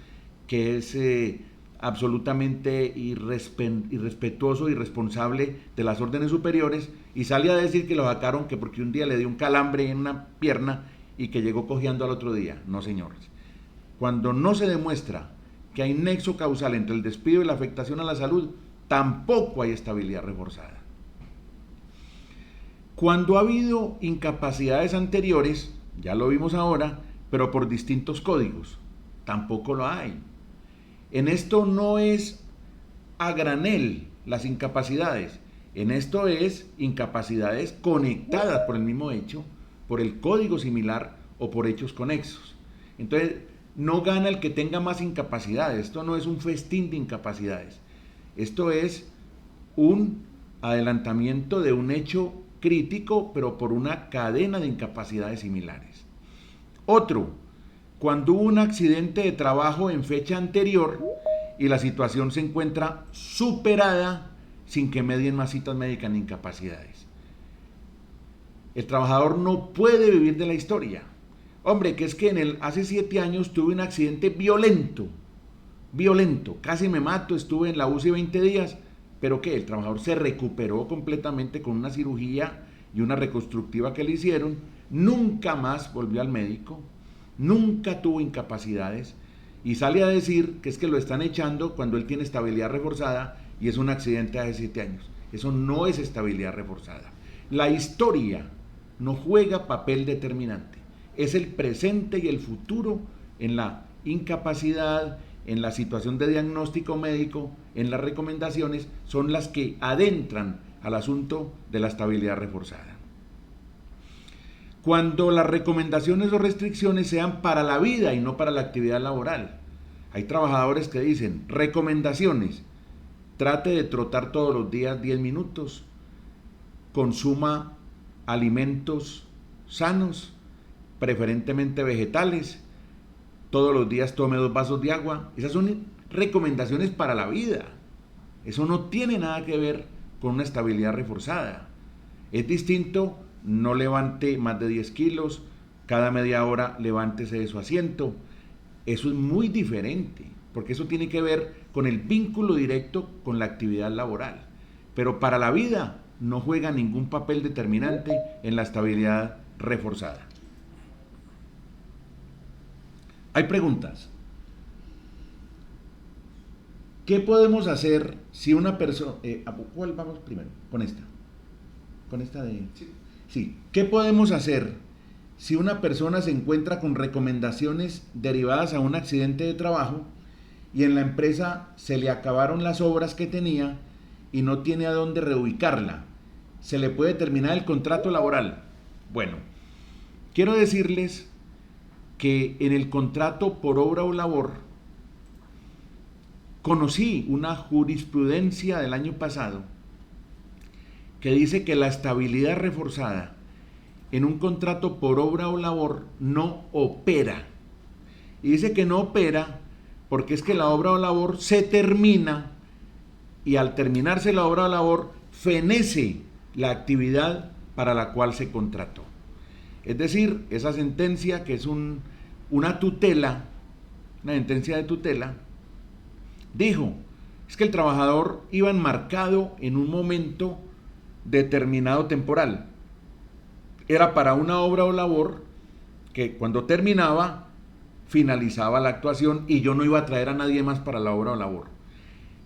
que es absolutamente irrespetuoso, irresponsable de las órdenes superiores, y sale a decir que lo sacaron que porque un día le dio un calambre en una pierna y que llegó cojeando al otro día. No, señores. Cuando no se demuestra que hay nexo causal entre el despido y la afectación a la salud, tampoco hay estabilidad reforzada. Cuando ha habido incapacidades anteriores, ya lo vimos ahora, pero por distintos códigos. Tampoco lo hay. En esto no es a granel las incapacidades. En esto es incapacidades conectadas por el mismo hecho, por el código similar o por hechos conexos. Entonces, no gana el que tenga más incapacidades. Esto no es un festín de incapacidades. Esto es un adelantamiento de un hecho crítico, pero por una cadena de incapacidades similares. Otro, cuando hubo un accidente de trabajo en fecha anterior y la situación se encuentra superada sin que medien más citas médicas ni incapacidades. El trabajador no puede vivir de la historia. Hombre, que es que hace 7 años tuve un accidente violento, casi me mato, estuve en la UCI 20 días, pero que el trabajador se recuperó completamente con una cirugía y una reconstructiva que le hicieron, nunca más volvió al médico, nunca tuvo incapacidades y sale a decir que es que lo están echando cuando él tiene estabilidad reforzada y es un accidente hace 7 años. Eso no es estabilidad reforzada. La historia no juega papel determinante. Es el presente y el futuro en la incapacidad, en la situación de diagnóstico médico, en las recomendaciones, son las que adentran al asunto de la estabilidad reforzada. Cuando las recomendaciones o restricciones sean para la vida y no para la actividad laboral. Hay trabajadores que dicen, recomendaciones, trate de trotar todos los días 10 minutos, consuma alimentos sanos, preferentemente vegetales, todos los días tome 2 vasos de agua. Esas son recomendaciones para la vida. Eso no tiene nada que ver con una estabilidad reforzada. Es distinto, no levante más de 10 kilos, cada media hora levántese de su asiento. Eso es muy diferente, porque eso tiene que ver con el vínculo directo con la actividad laboral. Pero para la vida no juega ningún papel determinante en la estabilidad reforzada. Hay preguntas. ¿Qué podemos hacer si una persona... ¿cuál vamos primero? Con esta. Con esta de... Sí. ¿Qué podemos hacer si una persona se encuentra con recomendaciones derivadas a un accidente de trabajo y en la empresa se le acabaron las obras que tenía y no tiene a dónde reubicarla? ¿Se le puede terminar el contrato laboral? Bueno, quiero decirles que en el contrato por obra o labor conocí una jurisprudencia del año pasado que dice que la estabilidad reforzada en un contrato por obra o labor no opera. Y dice que no opera porque es que la obra o labor se termina y al terminarse la obra o labor fenece la actividad para la cual se contrató. Es decir, esa sentencia que es una tutela, una sentencia de tutela, dijo, es que el trabajador iba enmarcado en un momento determinado temporal. Era para una obra o labor que cuando terminaba, finalizaba la actuación y yo no iba a traer a nadie más para la obra o labor.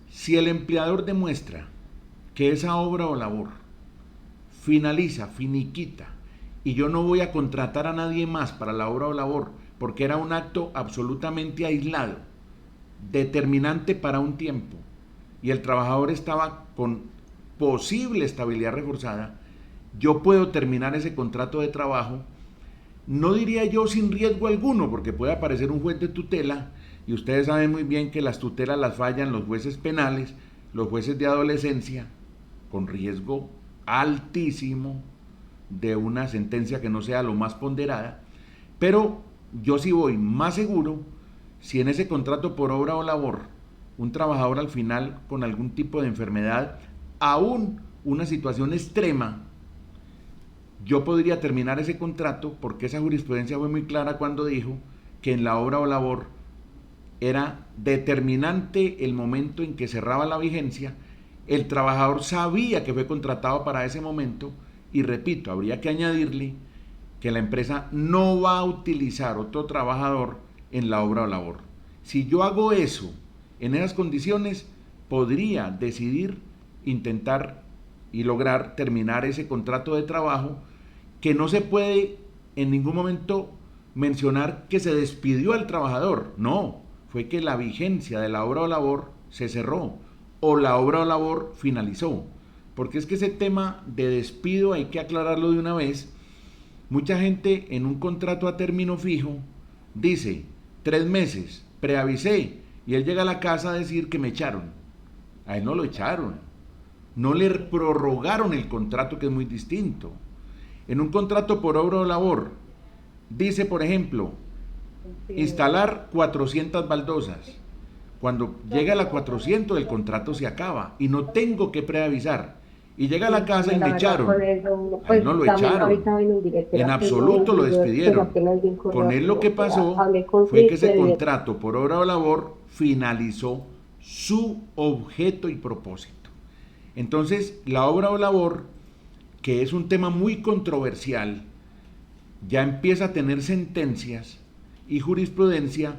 Si el empleador demuestra que esa obra o labor finaliza, finiquita, y yo no voy a contratar a nadie más para la obra o labor, porque era un acto absolutamente aislado, determinante para un tiempo, y el trabajador estaba con posible estabilidad reforzada, yo puedo terminar ese contrato de trabajo, no diría yo sin riesgo alguno, porque puede aparecer un juez de tutela, y ustedes saben muy bien que las tutelas las fallan los jueces penales, los jueces de adolescencia, con riesgo altísimo de una sentencia que no sea lo más ponderada, pero yo sí voy más seguro si en ese contrato por obra o labor un trabajador al final con algún tipo de enfermedad, aún una situación extrema, yo podría terminar ese contrato porque esa jurisprudencia fue muy clara cuando dijo que en la obra o labor era determinante el momento en que cerraba la vigencia, el trabajador sabía que fue contratado para ese momento y repito, habría que añadirle que la empresa no va a utilizar otro trabajador en la obra o labor. Si yo hago eso en esas condiciones, podría decidir intentar y lograr terminar ese contrato de trabajo que no se puede en ningún momento mencionar que se despidió al trabajador. No, fue que la vigencia de la obra o labor se cerró o la obra o labor finalizó. Porque es que ese tema de despido hay que aclararlo de una vez. Mucha gente en un contrato a término fijo dice 3 meses, preavisé, y él llega a la casa a decir que me echaron. A él no lo echaron, no le prorrogaron el contrato, que es muy distinto. En un contrato por obra o labor dice, por ejemplo, instalar 400 baldosas. Cuando llega a la 400 el contrato se acaba y no tengo que preavisar. Y llega a la casa y me echaron. A él no lo echaron. En absoluto lo despidieron. Con él lo que pasó fue que ese contrato por obra o labor finalizó su objeto y propósito. Entonces, la obra o labor, que es un tema muy controversial, ya empieza a tener sentencias y jurisprudencia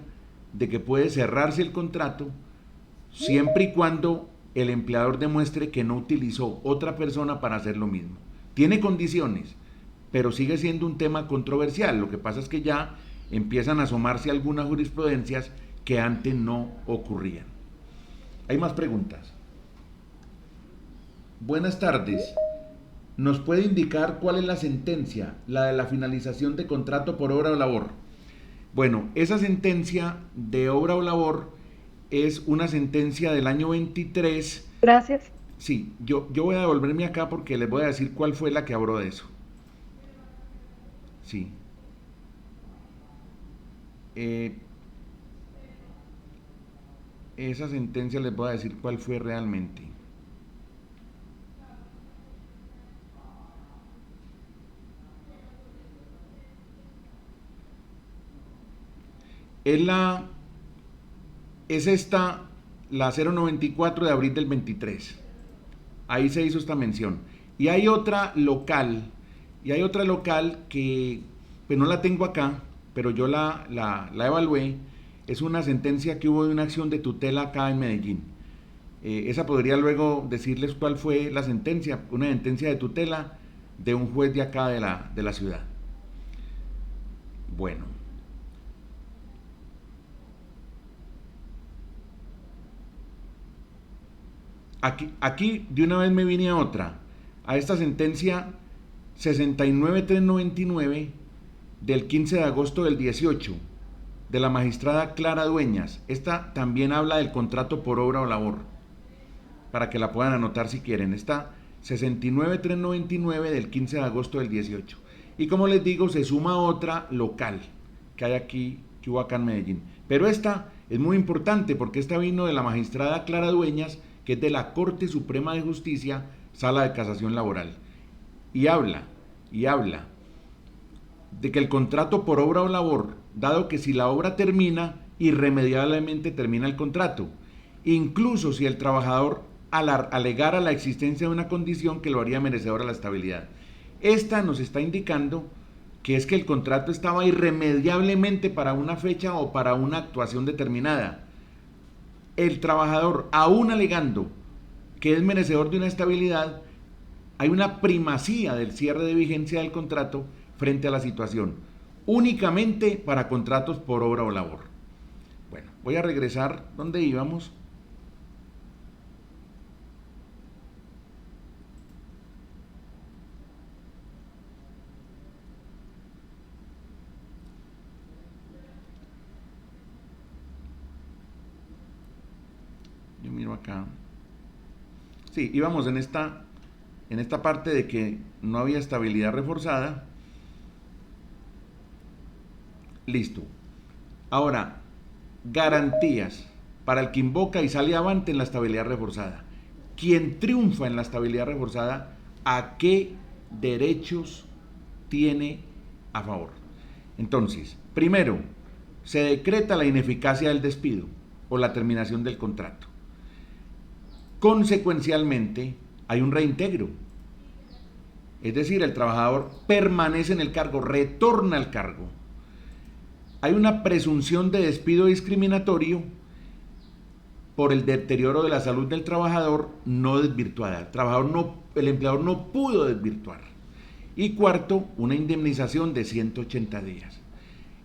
de que puede cerrarse el contrato siempre y cuando el empleador demuestre que no utilizó otra persona para hacer lo mismo. Tiene condiciones, pero sigue siendo un tema controversial. Lo que pasa es que ya empiezan a asomarse algunas jurisprudencias que antes no ocurrían. Hay más preguntas. Buenas tardes. ¿Nos puede indicar cuál es la sentencia, la de la finalización de contrato por obra o labor? Bueno, esa sentencia de obra o labor es una sentencia del año 23. Gracias. Sí, yo voy a devolverme acá porque les voy a decir cuál fue la que habló de eso. Sí. Esa sentencia les voy a decir cuál fue realmente. Es esta, la 094 de abril del 23. Ahí se hizo esta mención. Y hay otra local, que pues no la tengo acá, pero yo la evalué. Es una sentencia que hubo de una acción de tutela acá en Medellín. Esa podría luego decirles cuál fue la sentencia, una sentencia de tutela de un juez de acá de la ciudad. Bueno. Aquí de una vez me vine a esta sentencia 69399 del 15 de agosto del 18 de la magistrada Clara Dueñas. Esta también habla del contrato por obra o labor, para que la puedan anotar si quieren. Esta 69399 del 15 de agosto del 18. Y como les digo, se suma otra local que hay aquí, que hubo acá en Medellín. Pero esta es muy importante porque esta vino de la magistrada Clara Dueñas, que es de la Corte Suprema de Justicia, Sala de Casación Laboral. Y habla de que el contrato por obra o labor, dado que si la obra termina, irremediablemente termina el contrato, incluso si el trabajador alegara la existencia de una condición que lo haría merecedor a la estabilidad. Esta nos está indicando que es que el contrato estaba irremediablemente para una fecha o para una actuación determinada. El trabajador, aún alegando que es merecedor de una estabilidad, hay una primacía del cierre de vigencia del contrato frente a la situación, únicamente para contratos por obra o labor. Bueno, voy a regresar donde íbamos. Yo miro acá. Sí, íbamos en esta parte de que no había estabilidad reforzada. Listo. Ahora, garantías para el que invoca y sale avante en la estabilidad reforzada. Quien triunfa en la estabilidad reforzada, ¿a qué derechos tiene a favor? Entonces, primero, se decreta la ineficacia del despido o la terminación del contrato. Consecuencialmente, hay un reintegro. Es decir, el trabajador permanece en el cargo, retorna al cargo. Hay una presunción de despido discriminatorio por el deterioro de la salud del trabajador no desvirtuada. El empleador no pudo desvirtuar. Y cuarto, una indemnización de 180 días.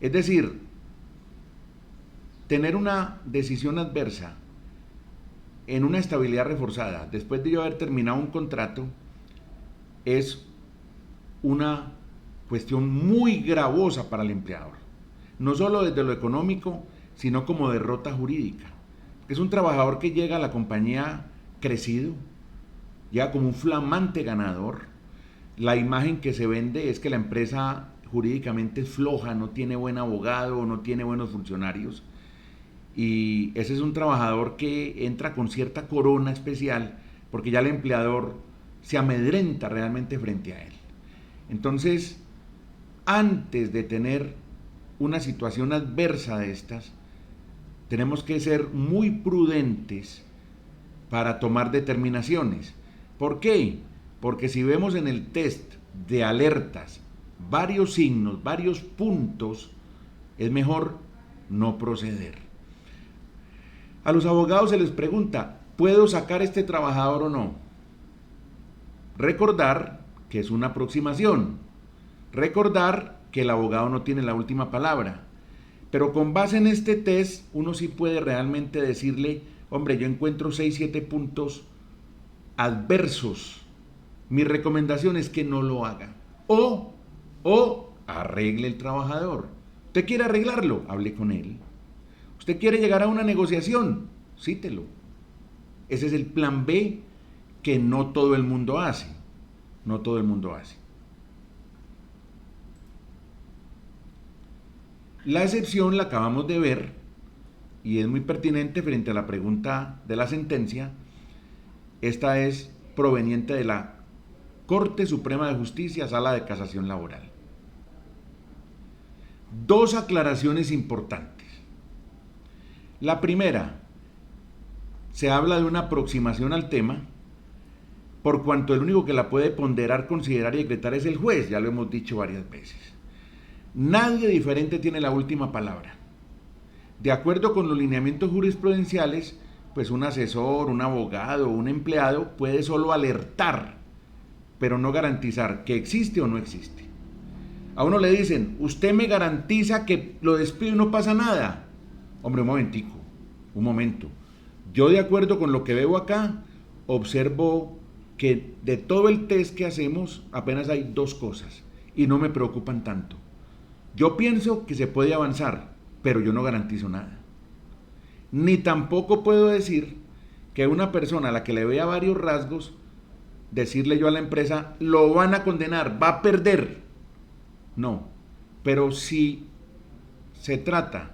Es decir, tener una decisión adversa en una estabilidad reforzada, después de yo haber terminado un contrato, es una cuestión muy gravosa para el empleador. No solo desde lo económico, sino como derrota jurídica. Es un trabajador que llega a la compañía crecido, llega como un flamante ganador. La imagen que se vende es que la empresa jurídicamente es floja, no tiene buen abogado, no tiene buenos funcionarios. Y ese es un trabajador que entra con cierta corona especial porque ya el empleador se amedrenta realmente frente a él. Entonces, antes de tener una situación adversa de estas, tenemos que ser muy prudentes para tomar determinaciones. ¿Por qué? Porque si vemos en el test de alertas varios signos, varios puntos, es mejor no proceder. A los abogados se les pregunta, ¿puedo sacar a este trabajador o no? Recordar que es una aproximación. Recordar que el abogado no tiene la última palabra. Pero con base en este test, uno sí puede realmente decirle, hombre, yo encuentro 6, 7 puntos adversos. Mi recomendación es que no lo haga. O arregle el trabajador. ¿Usted quiere arreglarlo? Hable con él. ¿Usted quiere llegar a una negociación? Cítelo. Ese es el plan B que no todo el mundo hace. No todo el mundo hace. La excepción la acabamos de ver y es muy pertinente frente a la pregunta de la sentencia. Esta es proveniente de la Corte Suprema de Justicia, Sala de Casación Laboral. Dos aclaraciones importantes. La primera, se habla de una aproximación al tema, por cuanto el único que la puede ponderar, considerar y decretar es el juez, ya lo hemos dicho varias veces. Nadie diferente tiene la última palabra. De acuerdo con los lineamientos jurisprudenciales, pues un asesor, un abogado, un empleado puede solo alertar, pero no garantizar que existe o no existe. A uno le dicen, usted me garantiza que lo despido y no pasa nada. Hombre, un momento. Yo, de acuerdo con lo que veo acá, observo que de todo el test que hacemos apenas hay 2 cosas y no me preocupan tanto. Yo pienso que se puede avanzar, pero yo no garantizo nada. Ni tampoco puedo decir que una persona a la que le vea varios rasgos, decirle yo a la empresa, lo van a condenar, va a perder. No, pero si se trata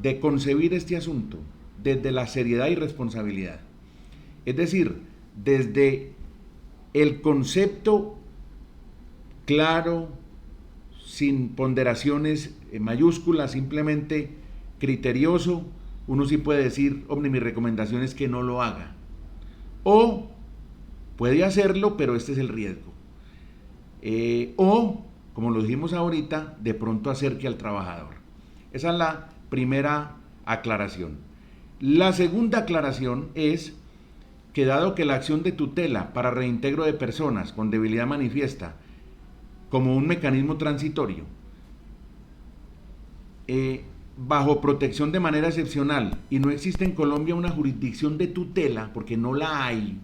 de concebir este asunto desde la seriedad y responsabilidad, es decir, desde el concepto claro, sin ponderaciones mayúsculas, simplemente criterioso, uno sí puede decir, hombre, mi recomendación es que no lo haga. O puede hacerlo, pero este es el riesgo. O, como lo dijimos ahorita, de pronto acerque al trabajador. Esa es la primera aclaración. La segunda aclaración es que dado que la acción de tutela para reintegro de personas con debilidad manifiesta como un mecanismo transitorio, bajo protección de manera excepcional, y no existe en Colombia una jurisdicción de tutela, porque no la hay,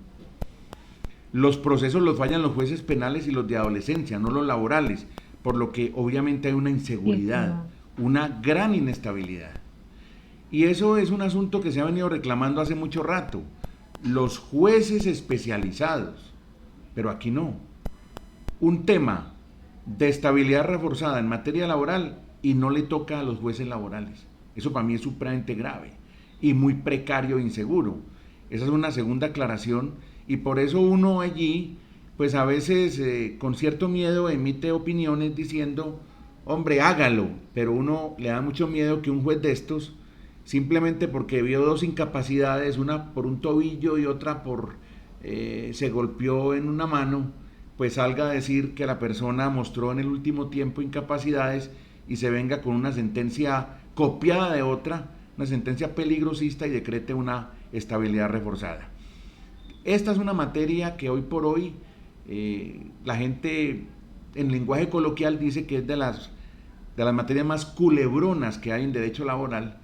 los procesos los fallan los jueces penales y los de adolescencia, no los laborales, por lo que obviamente hay una inseguridad, una gran inestabilidad. Y eso es un asunto que se ha venido reclamando hace mucho rato. Los jueces especializados, pero aquí no. Un tema de estabilidad reforzada en materia laboral y no le toca a los jueces laborales. Eso para mí es supremamente grave y muy precario e inseguro. Esa es una segunda aclaración y por eso uno allí, pues a veces con cierto miedo emite opiniones diciendo, hombre, hágalo, pero uno le da mucho miedo que un juez de estos, simplemente porque vio 2 incapacidades, una por un tobillo y otra por se golpeó en una mano, pues salga a decir que la persona mostró en el último tiempo incapacidades y se venga con una sentencia copiada de otra, una sentencia peligrosista y decrete una estabilidad reforzada. Esta es una materia que hoy por hoy la gente en lenguaje coloquial dice que es de las de las materias más culebronas que hay en derecho laboral,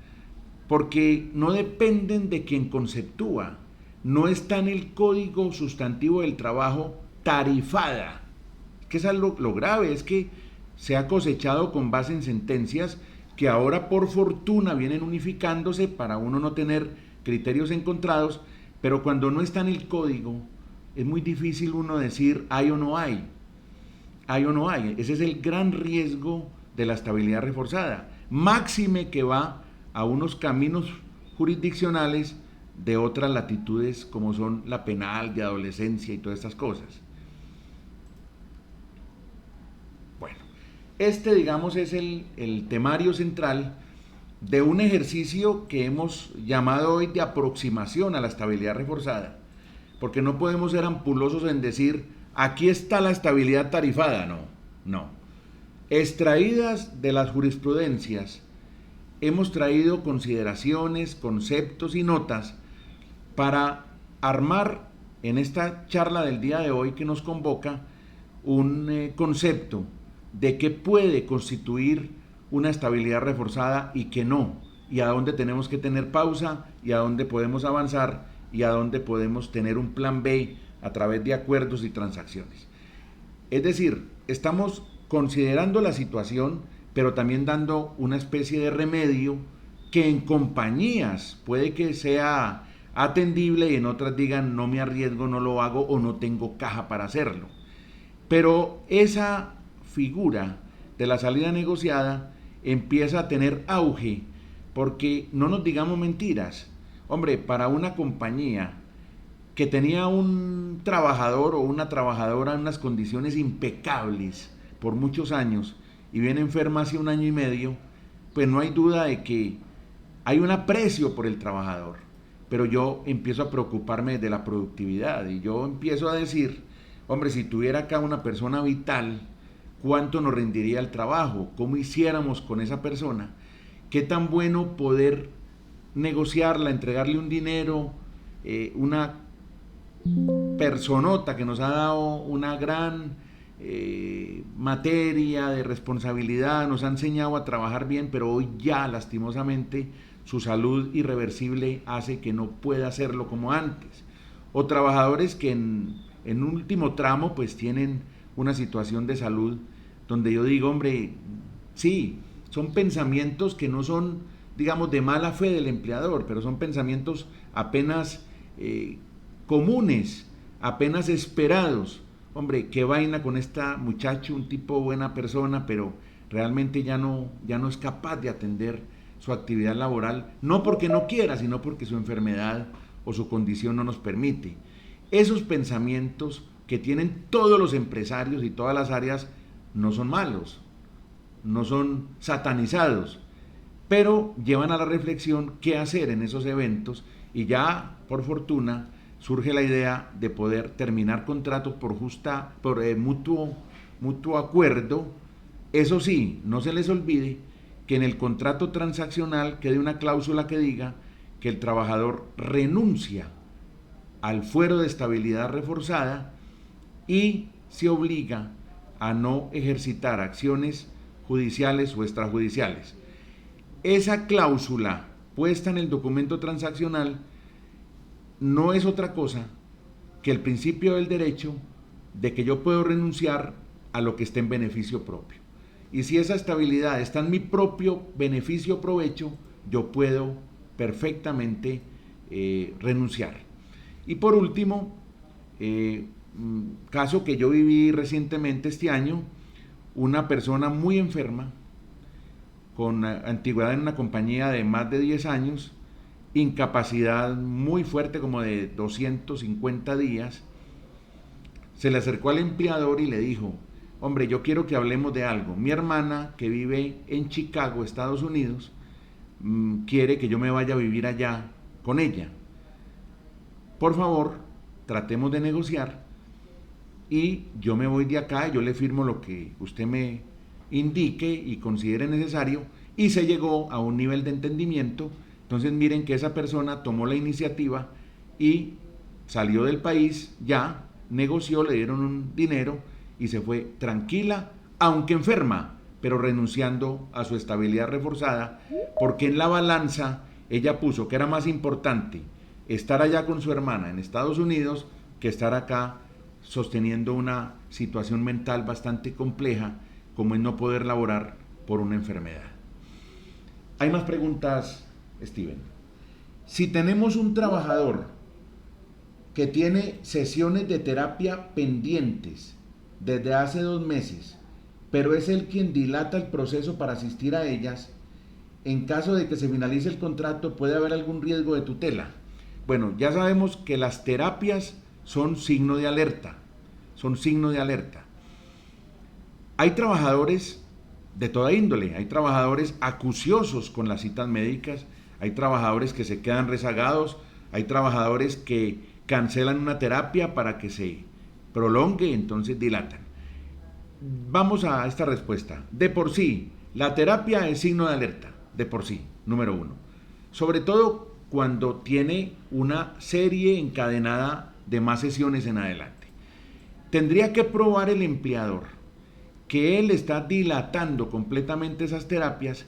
porque no dependen de quien conceptúa, no está en el código sustantivo del trabajo tarifada. Que es lo grave, es que se ha cosechado con base en sentencias que ahora por fortuna vienen unificándose para uno no tener criterios encontrados, pero cuando no está en el código es muy difícil uno decir hay o no hay, hay o no hay. Ese es el gran riesgo de la estabilidad reforzada, máxime que va a unos caminos jurisdiccionales de otras latitudes como son la penal, de adolescencia y todas estas cosas. Bueno, este digamos es el temario central de un ejercicio que hemos llamado hoy de aproximación a la estabilidad reforzada, porque no podemos ser ampulosos en decir aquí está la estabilidad tarifada, no. Extraídas de las jurisprudencias, hemos traído consideraciones, conceptos y notas para armar en esta charla del día de hoy que nos convoca un concepto de qué puede constituir una estabilidad reforzada y qué no, y a dónde tenemos que tener pausa y a dónde podemos avanzar y a dónde podemos tener un plan B a través de acuerdos y transacciones. Es decir, estamos considerando la situación, pero también dando una especie de remedio que en compañías puede que sea atendible y en otras digan no me arriesgo, no lo hago o no tengo caja para hacerlo. Pero esa figura de la salida negociada empieza a tener auge porque no nos digamos mentiras. Hombre, para una compañía que tenía un trabajador o una trabajadora en unas condiciones impecables por muchos años y viene enferma hace 1 año y medio, pues no hay duda de que hay un aprecio por el trabajador, pero yo empiezo a preocuparme de la productividad y yo empiezo a decir, hombre, si tuviera acá una persona vital, ¿cuánto nos rendiría el trabajo? ¿Cómo hiciéramos con esa persona? ¿Qué tan bueno poder negociarla, entregarle un dinero, una personota que nos ha dado una gran materia de responsabilidad, nos ha enseñado a trabajar bien, pero hoy ya lastimosamente su salud irreversible hace que no pueda hacerlo como antes. O trabajadores que en último tramo pues tienen una situación de salud donde yo digo, hombre, sí, son pensamientos que no son, digamos, de mala fe del empleador, pero son pensamientos apenas comunes, apenas esperados. Hombre, qué vaina con esta muchacho, un tipo buena persona, pero realmente ya no es capaz de atender su actividad laboral, no porque no quiera, sino porque su enfermedad o su condición no nos permite. Esos pensamientos que tienen todos los empresarios y todas las áreas no son malos, no son satanizados, pero llevan a la reflexión qué hacer en esos eventos y ya, por fortuna, surge la idea de poder terminar contratos por mutuo acuerdo. Eso sí, no se les olvide que en el contrato transaccional quede una cláusula que diga que el trabajador renuncia al fuero de estabilidad reforzada y se obliga a no ejercitar acciones judiciales o extrajudiciales. Esa cláusula puesta en el documento transaccional no es otra cosa que el principio del derecho de que yo puedo renunciar a lo que esté en beneficio propio. Y si esa estabilidad está en mi propio beneficio o provecho, yo puedo perfectamente renunciar. Y por último, caso que yo viví recientemente este año, una persona muy enferma, con antigüedad en una compañía de más de 10 años, incapacidad muy fuerte como de 250 días, se le acercó al empleador y le dijo, hombre, yo quiero que hablemos de algo. Mi hermana, que vive en Chicago, Estados Unidos, quiere que yo me vaya a vivir allá con ella. Por favor, tratemos de negociar y yo me voy de acá, yo le firmo lo que usted me indique y considere necesario, y se llegó a un nivel de entendimiento. Entonces miren que esa persona tomó la iniciativa y salió del país, ya negoció, le dieron un dinero y se fue tranquila, aunque enferma, pero renunciando a su estabilidad reforzada, porque en la balanza ella puso que era más importante estar allá con su hermana en Estados Unidos que estar acá sosteniendo una situación mental bastante compleja, como es no poder laborar por una enfermedad. Hay más preguntas, Steven. Si tenemos un trabajador que tiene sesiones de terapia pendientes desde hace 2 meses, pero es él quien dilata el proceso para asistir a ellas, en caso de que se finalice el contrato, ¿puede haber algún riesgo de tutela? Bueno, ya sabemos que las terapias son signo de alerta, son signo de alerta. Hay trabajadores de toda índole, hay trabajadores acuciosos con las citas médicas, hay trabajadores que se quedan rezagados, hay trabajadores que cancelan una terapia para que se prolongue, entonces dilatan. Vamos a esta respuesta. De por sí, la terapia es signo de alerta, de por sí, número 1. Sobre todo cuando tiene una serie encadenada de más sesiones en adelante. Tendría que probar el empleador que él está dilatando completamente esas terapias,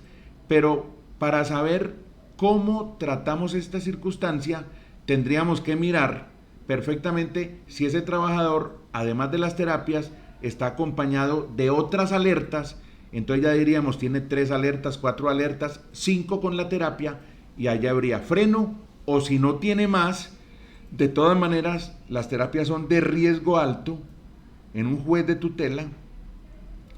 pero para saber cómo tratamos esta circunstancia, tendríamos que mirar perfectamente si ese trabajador, además de las terapias, está acompañado de otras alertas. Entonces ya diríamos, tiene 3 alertas, 4 alertas, 5 con la terapia, y allá habría freno, o si no tiene más, de todas maneras, las terapias son de riesgo alto en un juez de tutela,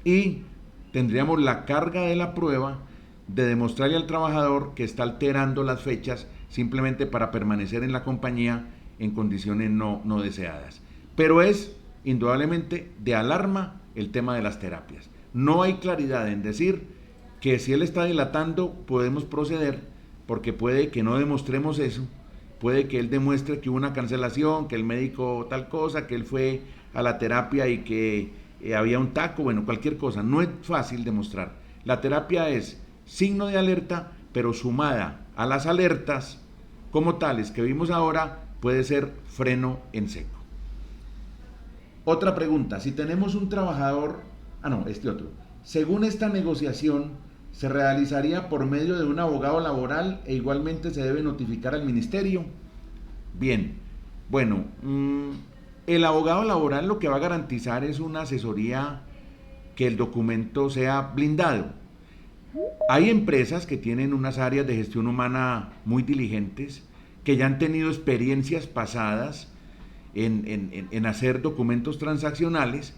y tendríamos la carga de la prueba de demostrarle al trabajador que está alterando las fechas simplemente para permanecer en la compañía en condiciones no deseadas. Pero es indudablemente de alarma el tema de las terapias. No hay claridad en decir que si él está dilatando podemos proceder, porque puede que no demostremos eso, puede que él demuestre que hubo una cancelación, que el médico tal cosa, que él fue a la terapia y que había un taco, bueno, cualquier cosa. No es fácil demostrar. La terapia es signo de alerta, pero sumada a las alertas como tales que vimos ahora, puede ser freno en seco. Otra pregunta, si tenemos un trabajador, según esta negociación, se realizaría por medio de un abogado laboral e igualmente se debe notificar al ministerio. Bien, bueno, el abogado laboral lo que va a garantizar es una asesoría, que el documento sea blindado. Hay empresas que tienen unas áreas de gestión humana muy diligentes, que ya han tenido experiencias pasadas en hacer documentos transaccionales,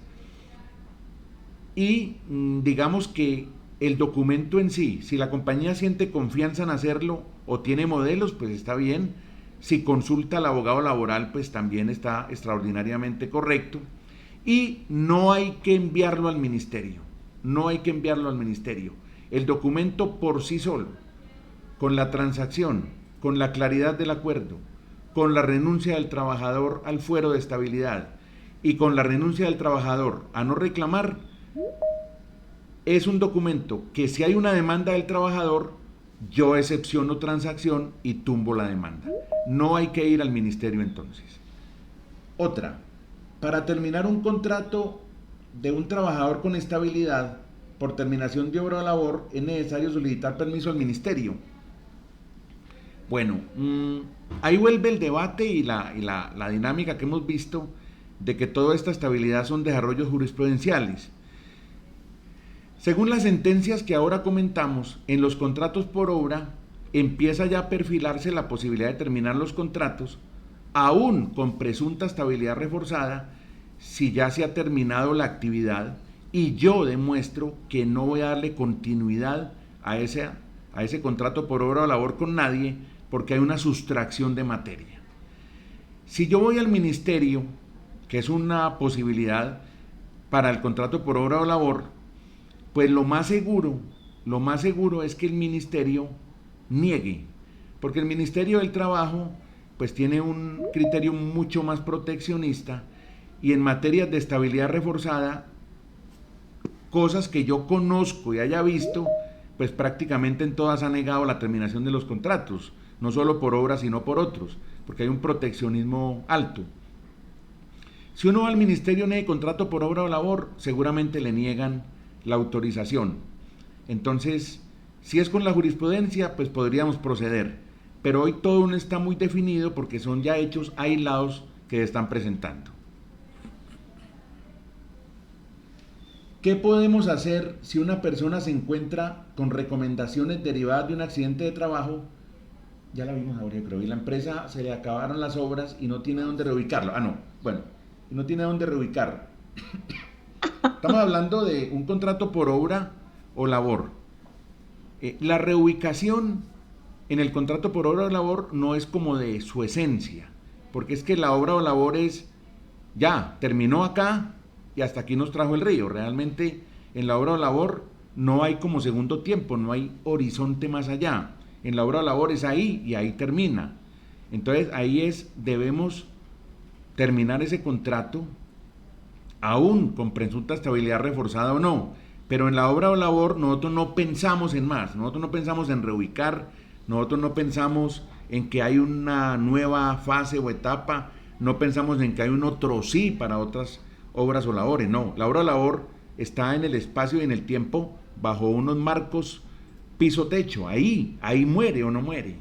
y digamos que el documento en sí, si la compañía siente confianza en hacerlo o tiene modelos, pues está bien. Si consulta al abogado laboral, pues también está extraordinariamente correcto. Y no hay que enviarlo al ministerio, no hay que enviarlo al ministerio. El documento por sí solo, con la transacción, con la claridad del acuerdo, con la renuncia del trabajador al fuero de estabilidad y con la renuncia del trabajador a no reclamar, es un documento que, si hay una demanda del trabajador, yo excepciono transacción y tumbo la demanda. No hay que ir al ministerio entonces. Otra, para terminar un contrato de un trabajador con estabilidad por terminación de obra o labor, es necesario solicitar permiso al ministerio. Bueno, ahí vuelve el debate y la dinámica que hemos visto de que toda esta estabilidad son desarrollos jurisprudenciales. Según las sentencias que ahora comentamos, en los contratos por obra empieza ya a perfilarse la posibilidad de terminar los contratos, aún con presunta estabilidad reforzada, si ya se ha terminado la actividad y yo demuestro que no voy a darle continuidad a ese contrato por obra o labor con nadie, porque hay una sustracción de materia. Si yo voy al ministerio, que es una posibilidad para el contrato por obra o labor, pues lo más seguro es que el ministerio niegue, porque el Ministerio del Trabajo pues tiene un criterio mucho más proteccionista, y en materias de estabilidad reforzada, cosas que yo conozco y haya visto, pues prácticamente en todas ha negado la terminación de los contratos, no solo por obra sino por otros, porque hay un proteccionismo alto. Si uno va al ministerio y niega contrato por obra o labor, seguramente le niegan la autorización. Entonces, si es con la jurisprudencia, pues podríamos proceder, pero hoy todo no está muy definido porque son ya hechos aislados que están presentando. ¿Qué podemos hacer si una persona se encuentra con recomendaciones derivadas de un accidente de trabajo? Ya la vimos ahora, creo, y la empresa se le acabaron las obras y no tiene dónde reubicarlo. Y no tiene dónde reubicar. Estamos hablando de un contrato por obra o labor. La reubicación en el contrato por obra o labor no es como de su esencia, porque es que la obra o labor es, ya, terminó acá y hasta aquí nos trajo el río. Realmente en la obra o labor no hay como segundo tiempo, no hay horizonte más allá. En la obra o labor es ahí y ahí termina. Entonces debemos terminar ese contrato, aún con presunta estabilidad reforzada o no, pero en la obra o labor nosotros no pensamos en más, nosotros no pensamos en reubicar, nosotros no pensamos en que hay una nueva fase o etapa, no pensamos en que hay un otro sí para otras obras o labores, no, la obra o labor está en el espacio y en el tiempo bajo unos marcos piso-techo, ahí muere o no muere,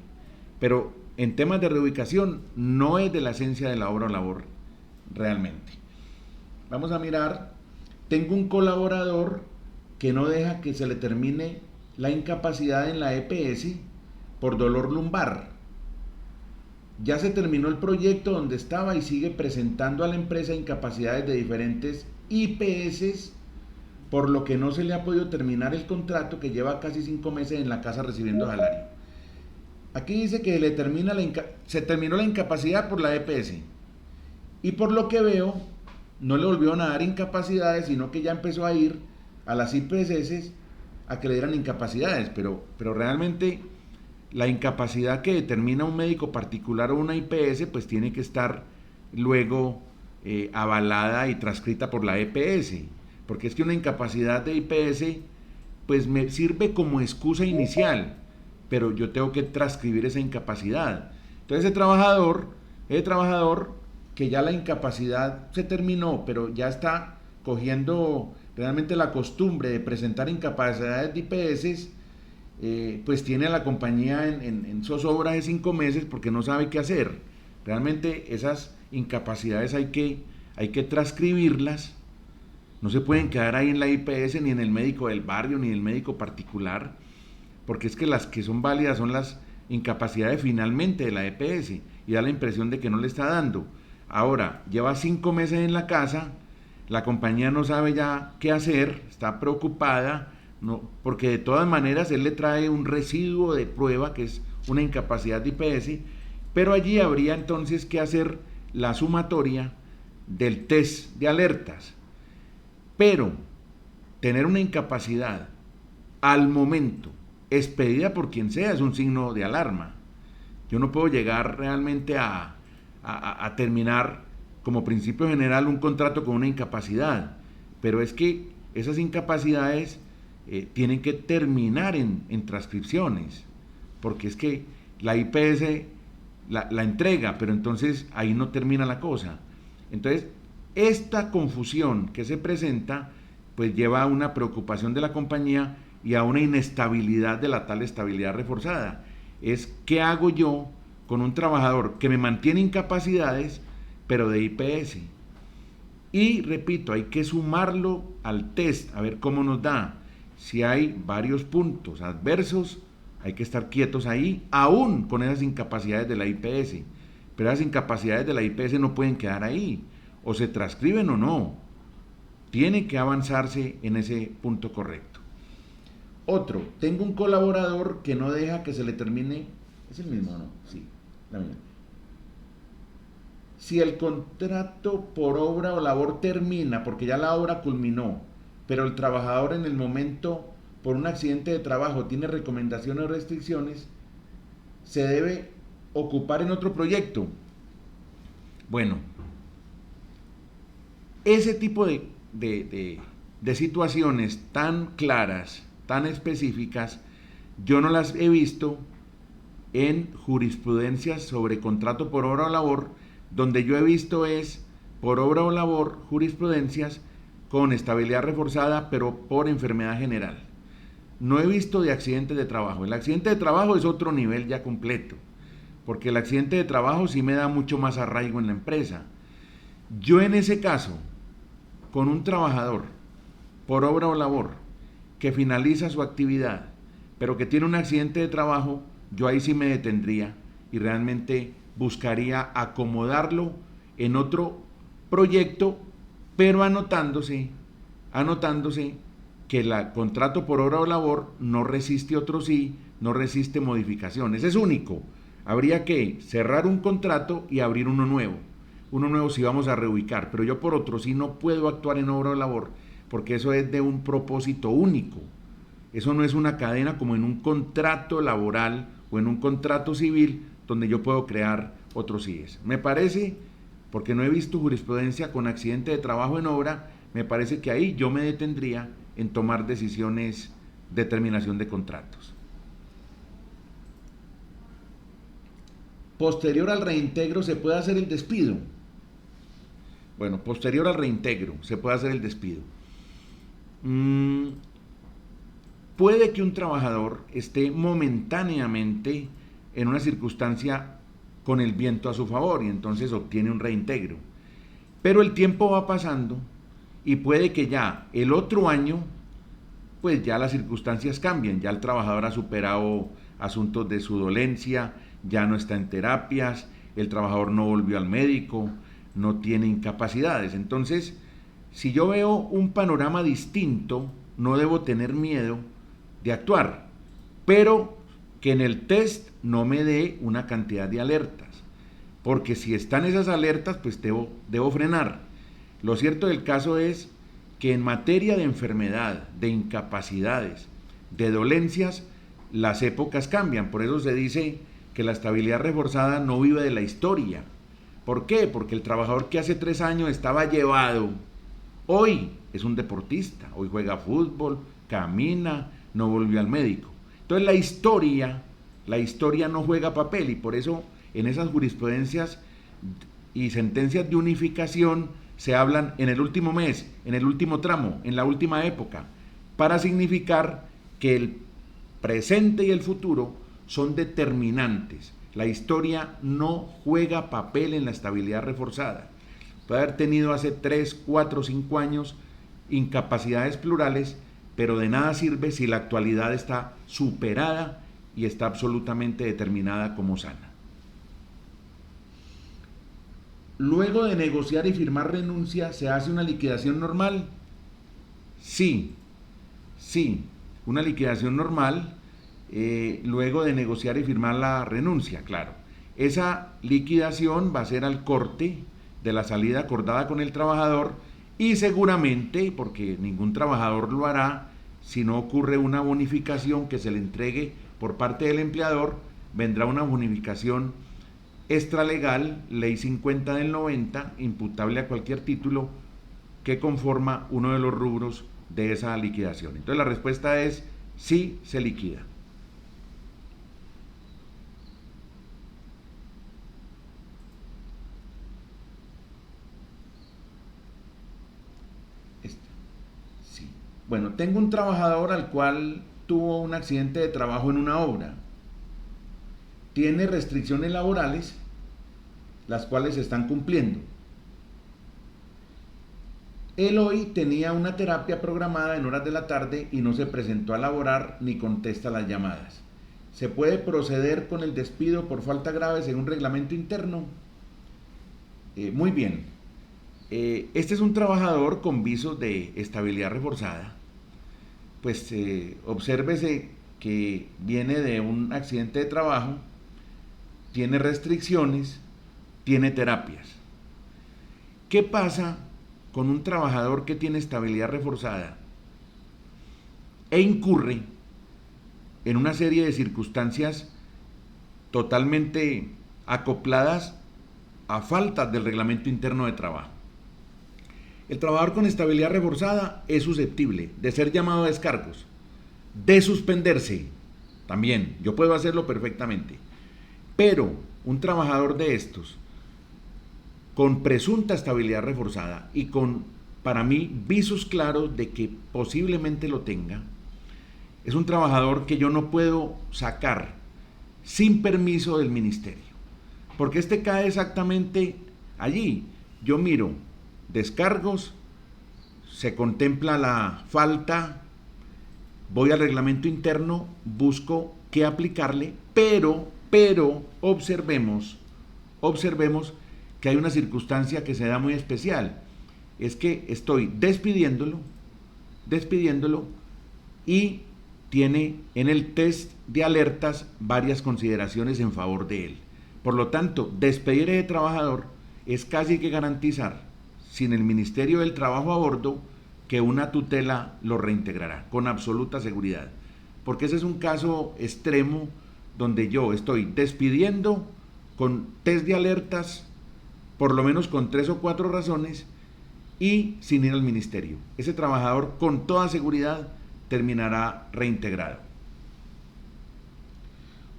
pero en temas de reubicación no es de la esencia de la obra o labor realmente. Vamos a mirar, tengo un colaborador que no deja que se le termine la incapacidad en la EPS por dolor lumbar. Ya se terminó el proyecto donde estaba y sigue presentando a la empresa incapacidades de diferentes IPS, por lo que no se le ha podido terminar el contrato que lleva casi 5 meses en la casa recibiendo salario. Aquí dice que se terminó la incapacidad por la EPS y por lo que veo no le volvieron a dar incapacidades, sino que ya empezó a ir a las IPS a que le dieran incapacidades, pero realmente la incapacidad que determina un médico particular o una IPS pues tiene que estar luego avalada y transcrita por la EPS, porque es que una incapacidad de IPS pues me sirve como excusa inicial, pero yo tengo que transcribir esa incapacidad. Entonces ese trabajador que ya la incapacidad se terminó, pero ya está cogiendo realmente la costumbre de presentar incapacidades de IPS, pues tiene a la compañía en zozobra de 5 meses porque no sabe qué hacer. Realmente esas incapacidades hay que transcribirlas, no se pueden quedar ahí en la IPS ni en el médico del barrio ni en el médico particular, porque es que las que son válidas son las incapacidades finalmente de la EPS y da la impresión de que no le está dando. Ahora, lleva 5 meses en la casa, la compañía no sabe ya qué hacer, está preocupada, no, porque de todas maneras él le trae un residuo de prueba que es una incapacidad de IPS, pero allí habría entonces que hacer la sumatoria del test de alertas. Pero tener una incapacidad al momento, expedida por quien sea, es un signo de alarma. Yo no puedo llegar realmente a terminar como principio general un contrato con una incapacidad, pero es que esas incapacidades tienen que terminar en transcripciones, porque es que la IPS la entrega, pero entonces ahí no termina la cosa. Entonces, esta confusión que se presenta, pues lleva a una preocupación de la compañía y a una inestabilidad de la tal estabilidad reforzada. Es, ¿qué hago yo con un trabajador que me mantiene incapacidades, pero de IPS? Y repito, hay que sumarlo al test, a ver cómo nos da. Si hay varios puntos adversos, hay que estar quietos ahí, aún con esas incapacidades de la IPS. Pero esas incapacidades de la IPS no pueden quedar ahí, o se transcriben o no. Tiene que avanzarse en ese punto correcto. Otro, tengo un colaborador que no deja que se le termine. ¿Es el mismo o no? Sí, la misma. Si el contrato por obra o labor termina, porque ya la obra culminó, pero el trabajador en el momento, por un accidente de trabajo, tiene recomendaciones o restricciones, se debe ocupar en otro proyecto. Bueno, ese tipo de situaciones tan claras, tan específicas, yo no las he visto en jurisprudencias sobre contrato por obra o labor. Donde yo he visto es por obra o labor jurisprudencias con estabilidad reforzada, pero por enfermedad general. No he visto de accidentes de trabajo. El accidente de trabajo es otro nivel ya completo, porque el accidente de trabajo sí me da mucho más arraigo en la empresa. Yo en ese caso, con un trabajador, por obra o labor, que finaliza su actividad, pero que tiene un accidente de trabajo, yo ahí sí me detendría y realmente buscaría acomodarlo en otro proyecto, pero anotándose que el contrato por obra o labor no resiste otro sí, no resiste modificaciones, es único. Habría que cerrar un contrato y abrir uno nuevo si vamos a reubicar, pero yo por otro sí no puedo actuar en obra o labor, porque eso es de un propósito único. Eso no es una cadena como en un contrato laboral o en un contrato civil donde yo puedo crear otros CIEs. Me parece, porque no he visto jurisprudencia con accidente de trabajo en obra, me parece que ahí yo me detendría en tomar decisiones de terminación de contratos. Posterior al reintegro se puede hacer el despido. Bueno, posterior al reintegro se puede hacer el despido. Puede que un trabajador esté momentáneamente en una circunstancia con el viento a su favor y entonces obtiene un reintegro. Pero el tiempo va pasando y puede que ya el otro año, pues ya las circunstancias cambian, ya el trabajador ha superado asuntos de su dolencia, ya no está en terapias, el trabajador no volvió al médico, no tiene incapacidades. Entonces, si yo veo un panorama distinto, no debo tener miedo de actuar, pero que en el test no me dé una cantidad de alertas, porque si están esas alertas, pues debo frenar. Lo cierto del caso es que en materia de enfermedad, de incapacidades, de dolencias, las épocas cambian. Por eso se dice que la estabilidad reforzada no vive de la historia. ¿Por qué? Porque el trabajador que hace 3 años estaba llevado, hoy es un deportista, hoy juega fútbol, camina, no volvió al médico. Entonces la historia no juega papel y por eso en esas jurisprudencias y sentencias de unificación se hablan en el último mes, en el último tramo, en la última época, para significar que el presente y el futuro son determinantes. La historia no juega papel en la estabilidad reforzada. Puede haber tenido hace 3, 4, 5 años incapacidades plurales, pero de nada sirve si la actualidad está superada y está absolutamente determinada como sana. Luego de negociar y firmar renuncia, ¿se hace una liquidación normal? Sí, una liquidación normal, luego de negociar y firmar la renuncia, claro. Esa liquidación va a ser al corte de la salida acordada con el trabajador y seguramente, porque ningún trabajador lo hará, si no ocurre una bonificación que se le entregue por parte del empleador, vendrá una bonificación extralegal, ley 50 del 90, imputable a cualquier título que conforma uno de los rubros de esa liquidación. Entonces la respuesta es sí, se liquida. Sí. Bueno, tengo un trabajador al cual tuvo un accidente de trabajo en una obra. Tiene restricciones laborales, las cuales se están cumpliendo. Él hoy tenía una terapia programada en horas de la tarde y no se presentó a laborar ni contesta las llamadas. ¿Se puede proceder con el despido por falta grave según reglamento interno? Muy bien. Este es un trabajador con visos de estabilidad reforzada. Pues obsérvese que viene de un accidente de trabajo, tiene restricciones, tiene terapias. ¿Qué pasa con un trabajador que tiene estabilidad reforzada e incurre en una serie de circunstancias totalmente acopladas a faltas del reglamento interno de trabajo? El trabajador con estabilidad reforzada es susceptible de ser llamado a descargos, de suspenderse, también, yo puedo hacerlo perfectamente, pero un trabajador de estos con presunta estabilidad reforzada y con para mí, visos claros de que posiblemente lo tenga. Es un trabajador que yo no puedo sacar sin permiso del ministerio, porque este cae exactamente allí. Yo miro descargos, se contempla la falta, voy al reglamento interno, busco qué aplicarle, pero observemos que hay una circunstancia que se da muy especial. Es que estoy despidiéndolo y tiene en el test de alertas varias consideraciones en favor de él. Por lo tanto, despedir a ese trabajador es casi que garantizar, sin el Ministerio del Trabajo a bordo, que una tutela lo reintegrará, con absoluta seguridad. Porque ese es un caso extremo donde yo estoy despidiendo con test de alertas, por lo menos con 3 o 4 razones, y sin ir al ministerio. Ese trabajador con toda seguridad terminará reintegrado.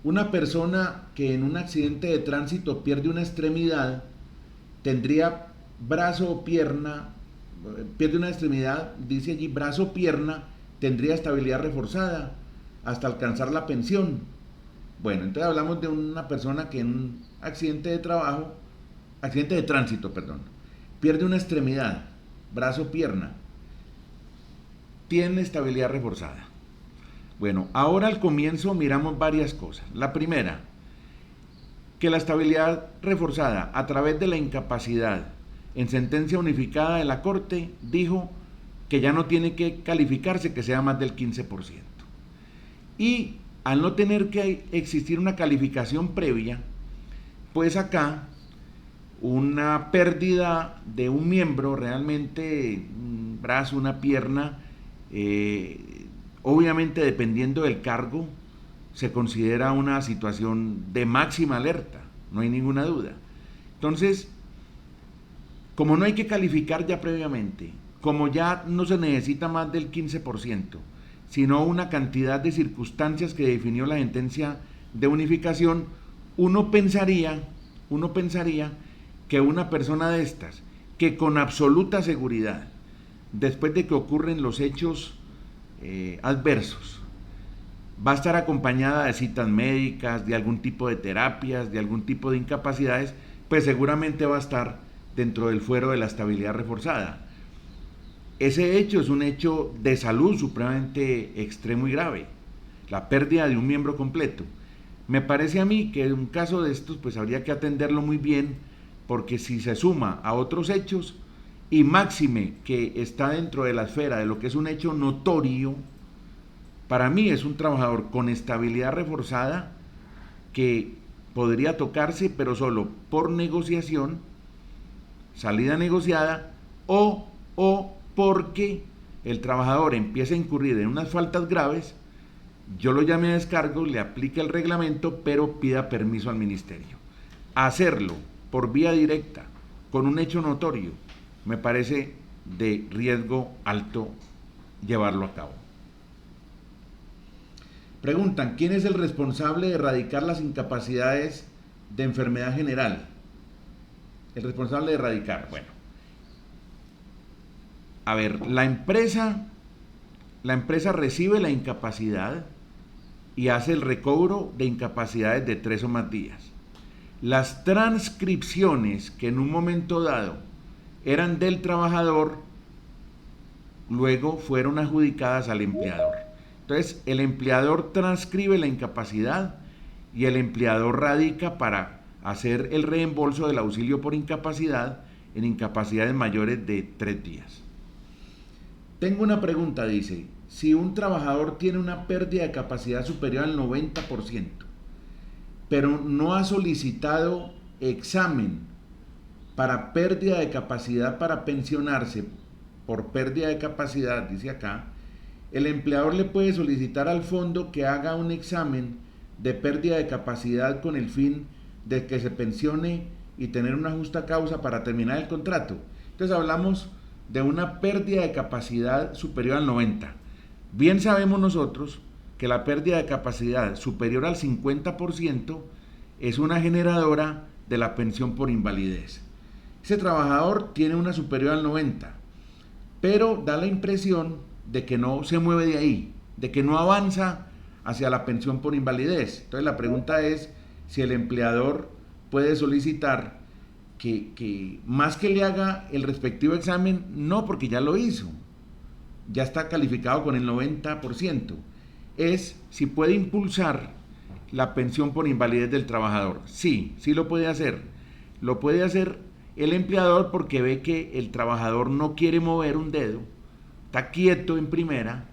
Una persona que en un accidente de tránsito pierde una extremidad, tendría brazo o pierna, pierde una extremidad, dice allí brazo o pierna, tendría estabilidad reforzada hasta alcanzar la pensión. Bueno, entonces hablamos de una persona que en un accidente de tránsito, pierde una extremidad, brazo o pierna, tiene estabilidad reforzada. Bueno, ahora al comienzo miramos varias cosas. La primera, que la estabilidad reforzada a través de la incapacidad en sentencia unificada de la Corte dijo que ya no tiene que calificarse que sea más del 15%. Y al no tener que existir una calificación previa, pues acá una pérdida de un miembro, realmente un brazo, una pierna, obviamente dependiendo del cargo, se considera una situación de máxima alerta, no hay ninguna duda. Entonces, como no hay que calificar ya previamente, como ya no se necesita más del 15%, sino una cantidad de circunstancias que definió la sentencia de unificación, uno pensaría que una persona de estas, que con absoluta seguridad, después de que ocurren los hechos adversos, va a estar acompañada de citas médicas, de algún tipo de terapias, de algún tipo de incapacidades, pues seguramente va a estar dentro del fuero de la estabilidad reforzada. Ese hecho es un hecho de salud supremamente extremo y grave, la pérdida de un miembro completo. Me parece a mí que un caso de estos pues habría que atenderlo muy bien, porque si se suma a otros hechos, y máxime que está dentro de la esfera de lo que es un hecho notorio, para mí es un trabajador con estabilidad reforzada que podría tocarse, pero solo por negociación, salida negociada, o porque el trabajador empieza a incurrir en unas faltas graves, yo lo llame a descargo, le aplique el reglamento, pero pida permiso al ministerio. Hacerlo por vía directa, con un hecho notorio, me parece de riesgo alto llevarlo a cabo. Preguntan, ¿quién es el responsable de erradicar las incapacidades de enfermedad general? El responsable de erradicar, bueno. A ver, la empresa recibe la incapacidad y hace el recobro de incapacidades de 3 o más días. Las transcripciones que en un momento dado eran del trabajador, luego fueron adjudicadas al empleador. Entonces, el empleador transcribe la incapacidad y el empleador radica para hacer el reembolso del auxilio por incapacidad en incapacidades mayores de 3 días. Tengo una pregunta, dice, si un trabajador tiene una pérdida de capacidad superior al 90%, pero no ha solicitado examen para pérdida de capacidad para pensionarse por pérdida de capacidad, dice acá, el empleador le puede solicitar al fondo que haga un examen de pérdida de capacidad con el fin de que se pensione y tener una justa causa para terminar el contrato. Entonces hablamos de una pérdida de capacidad superior al 90%. Bien sabemos nosotros que la pérdida de capacidad superior al 50% es una generadora de la pensión por invalidez. Ese trabajador tiene una superior al 90%. pero da la impresión de que no se mueve de ahí, de que no avanza hacia la pensión por invalidez. Entonces la pregunta es si el empleador puede solicitar que más que le haga el respectivo examen, no, porque ya lo hizo, ya está calificado con el 90%, es si puede impulsar la pensión por invalidez del trabajador. Sí, sí lo puede hacer. Lo puede hacer el empleador porque ve que el trabajador no quiere mover un dedo, está quieto en primera,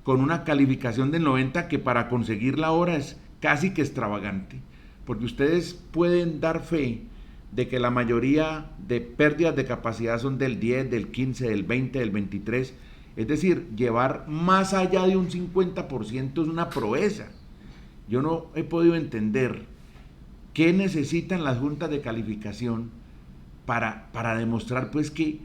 con una calificación del 90 que para conseguir la hora es casi que extravagante, porque ustedes pueden dar fe de que la mayoría de pérdidas de capacidad son del 10, del 15, del 20, del 23, es decir, llevar más allá de un 50% es una proeza. Yo no he podido entender qué necesitan las juntas de calificación para demostrar pues que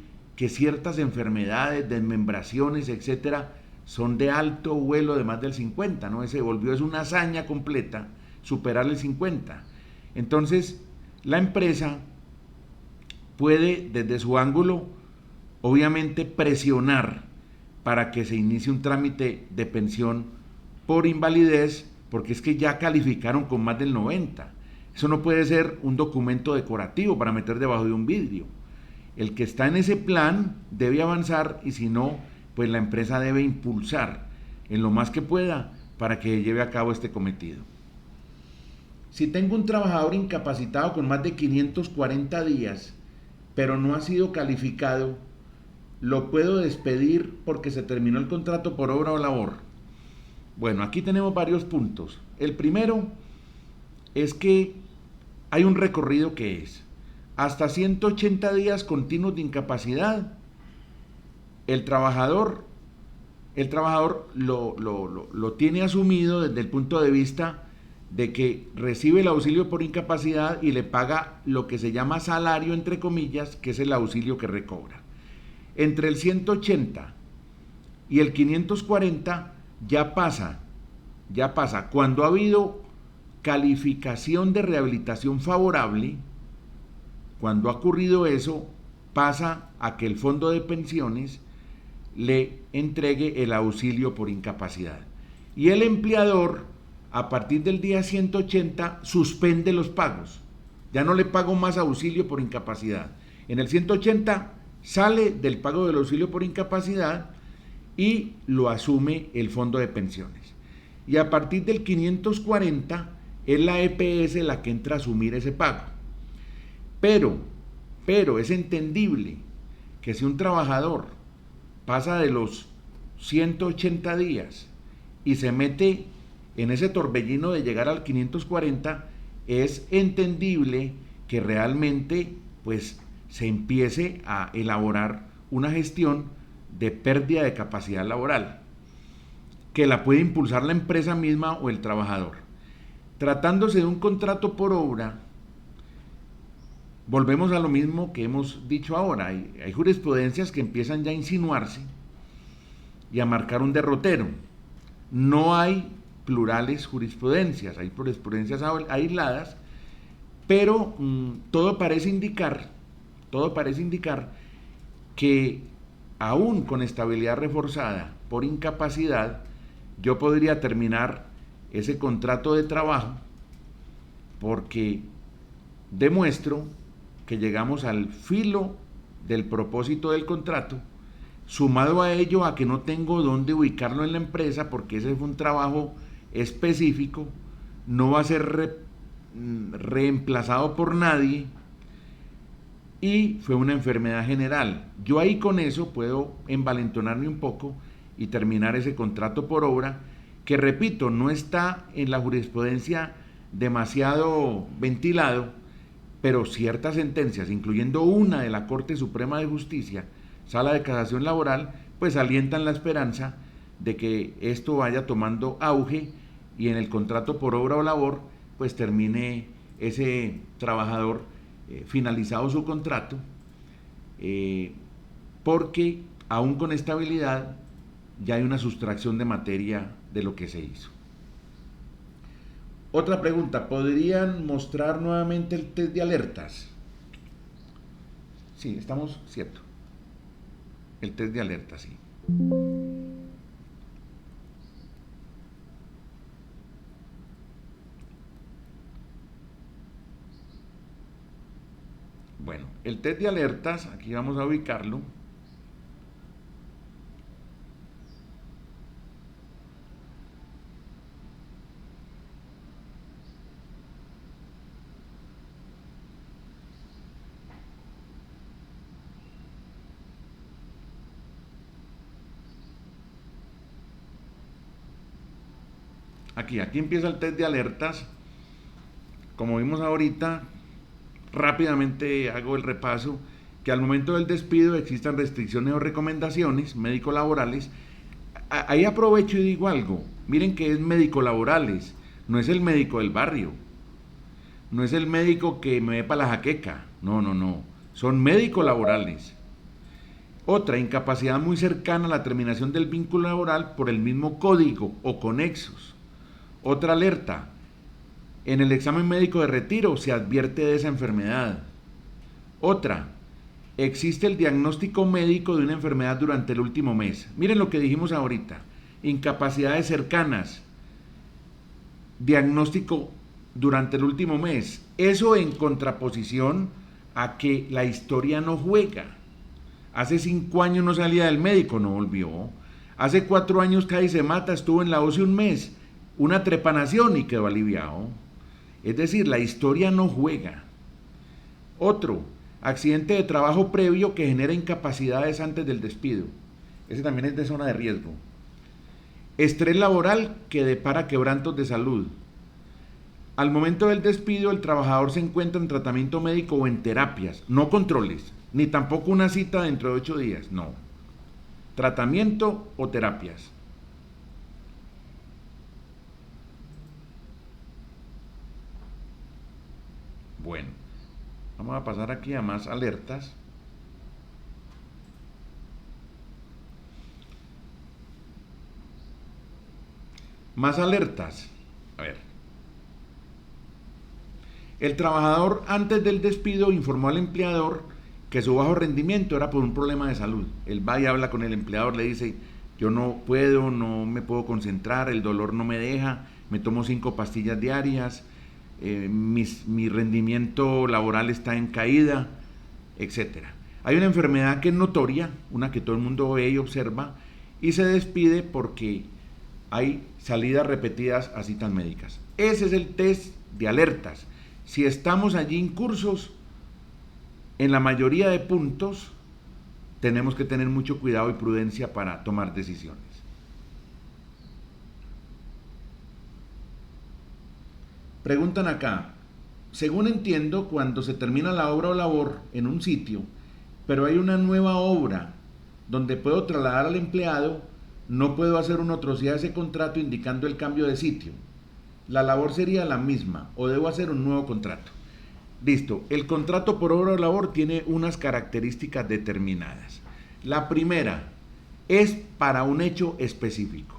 ciertas enfermedades, desmembraciones, etcétera, son de alto vuelo de más del 50, ¿no? Se volvió, es una hazaña completa superar el 50. Entonces, la empresa puede, desde su ángulo, obviamente presionar para que se inicie un trámite de pensión por invalidez, porque es que ya calificaron con más del 90. Eso no puede ser un documento decorativo para meter debajo de un vidrio. El que está en ese plan debe avanzar y si no, pues la empresa debe impulsar en lo más que pueda para que lleve a cabo este cometido. Si tengo un trabajador incapacitado con más de 540 días, pero no ha sido calificado, ¿lo puedo despedir porque se terminó el contrato por obra o labor? Bueno, aquí tenemos varios puntos. El primero es que hay un recorrido que es hasta 180 días continuos de incapacidad. El trabajador lo tiene asumido desde el punto de vista de que recibe el auxilio por incapacidad y le paga lo que se llama salario, entre comillas, que es el auxilio que recobra. Entre el 180 y el 540 ya pasa, cuando ha habido calificación de rehabilitación favorable, cuando ha ocurrido eso, pasa a que el fondo de pensiones le entregue el auxilio por incapacidad. Y el empleador, a partir del día 180, suspende los pagos. Ya no le pago más auxilio por incapacidad. En el 180 sale del pago del auxilio por incapacidad y lo asume el fondo de pensiones. Y a partir del 540 es la EPS la que entra a asumir ese pago. Pero es entendible que si un trabajador pasa de los 180 días y se mete en ese torbellino de llegar al 540, es entendible que realmente pues se empiece a elaborar una gestión de pérdida de capacidad laboral, que la puede impulsar la empresa misma o el trabajador. Tratándose de un contrato por obra, volvemos a lo mismo que hemos dicho ahora. Hay jurisprudencias que empiezan ya a insinuarse y a marcar un derrotero. No hay plurales jurisprudencias, hay jurisprudencias aisladas, pero todo parece indicar que aún con estabilidad reforzada por incapacidad, yo podría terminar ese contrato de trabajo porque demuestro que llegamos al filo del propósito del contrato, sumado a ello a que no tengo dónde ubicarlo en la empresa porque ese fue un trabajo específico, no va a ser reemplazado por nadie y fue una enfermedad general. Yo ahí con eso puedo envalentonarme un poco y terminar ese contrato por obra que, repito, no está en la jurisprudencia demasiado ventilado, pero ciertas sentencias, incluyendo una de la Corte Suprema de Justicia, Sala de Casación Laboral, pues alientan la esperanza de que esto vaya tomando auge y en el contrato por obra o labor, pues termine ese trabajador finalizado su contrato, porque aún con estabilidad ya hay una sustracción de materia de lo que se hizo. Otra pregunta, ¿podrían mostrar nuevamente el test de alertas? Sí, estamos cierto. El test de alerta, sí. Bueno, el test de alertas, aquí vamos a ubicarlo. Aquí empieza el test de alertas. Como vimos ahorita, rápidamente hago el repaso, que al momento del despido existan restricciones o recomendaciones médico-laborales. Ahí aprovecho y digo algo, miren que es médico-laborales, no es el médico del barrio, no es el médico que me ve para la jaqueca, no, son médico-laborales. Otra, incapacidad muy cercana a la terminación del vínculo laboral por el mismo código o conexos. Otra alerta, en el examen médico de retiro se advierte de esa enfermedad. Otra, existe el diagnóstico médico de una enfermedad durante el último mes. Miren lo que dijimos ahorita, incapacidades cercanas, diagnóstico durante el último mes. Eso en contraposición a que la historia no juega. Hace 5 años no salía del médico, no volvió. Hace 4 años casi se mata, estuvo en la UCI un mes, una trepanación y quedó aliviado. Es decir, la historia no juega. Otro, accidente de trabajo previo que genera incapacidades antes del despido. Ese también es de zona de riesgo. Estrés laboral que depara quebrantos de salud. Al momento del despido, el trabajador se encuentra en tratamiento médico o en terapias, no controles, ni tampoco una cita dentro de 8 días, no. Tratamiento o terapias. Bueno, vamos a pasar aquí a más alertas. Más alertas. A ver. El trabajador antes del despido informó al empleador que su bajo rendimiento era por un problema de salud. Él va y habla con el empleador, le dice, yo no puedo, no me puedo concentrar, el dolor no me deja, me tomo 5 pastillas diarias, mi rendimiento laboral está en caída, etc. Hay una enfermedad que es notoria, una que todo el mundo ve y observa, y se despide porque hay salidas repetidas a citas médicas. Ese es el test de alertas. Si estamos allí incursos, en la mayoría de puntos, tenemos que tener mucho cuidado y prudencia para tomar decisiones. Preguntan acá, según entiendo, cuando se termina la obra o labor en un sitio, pero hay una nueva obra donde puedo trasladar al empleado, no puedo hacer una atrocidad a ese contrato indicando el cambio de sitio. La labor sería la misma o debo hacer un nuevo contrato. Listo, el contrato por obra o labor tiene unas características determinadas. La primera es para un hecho específico.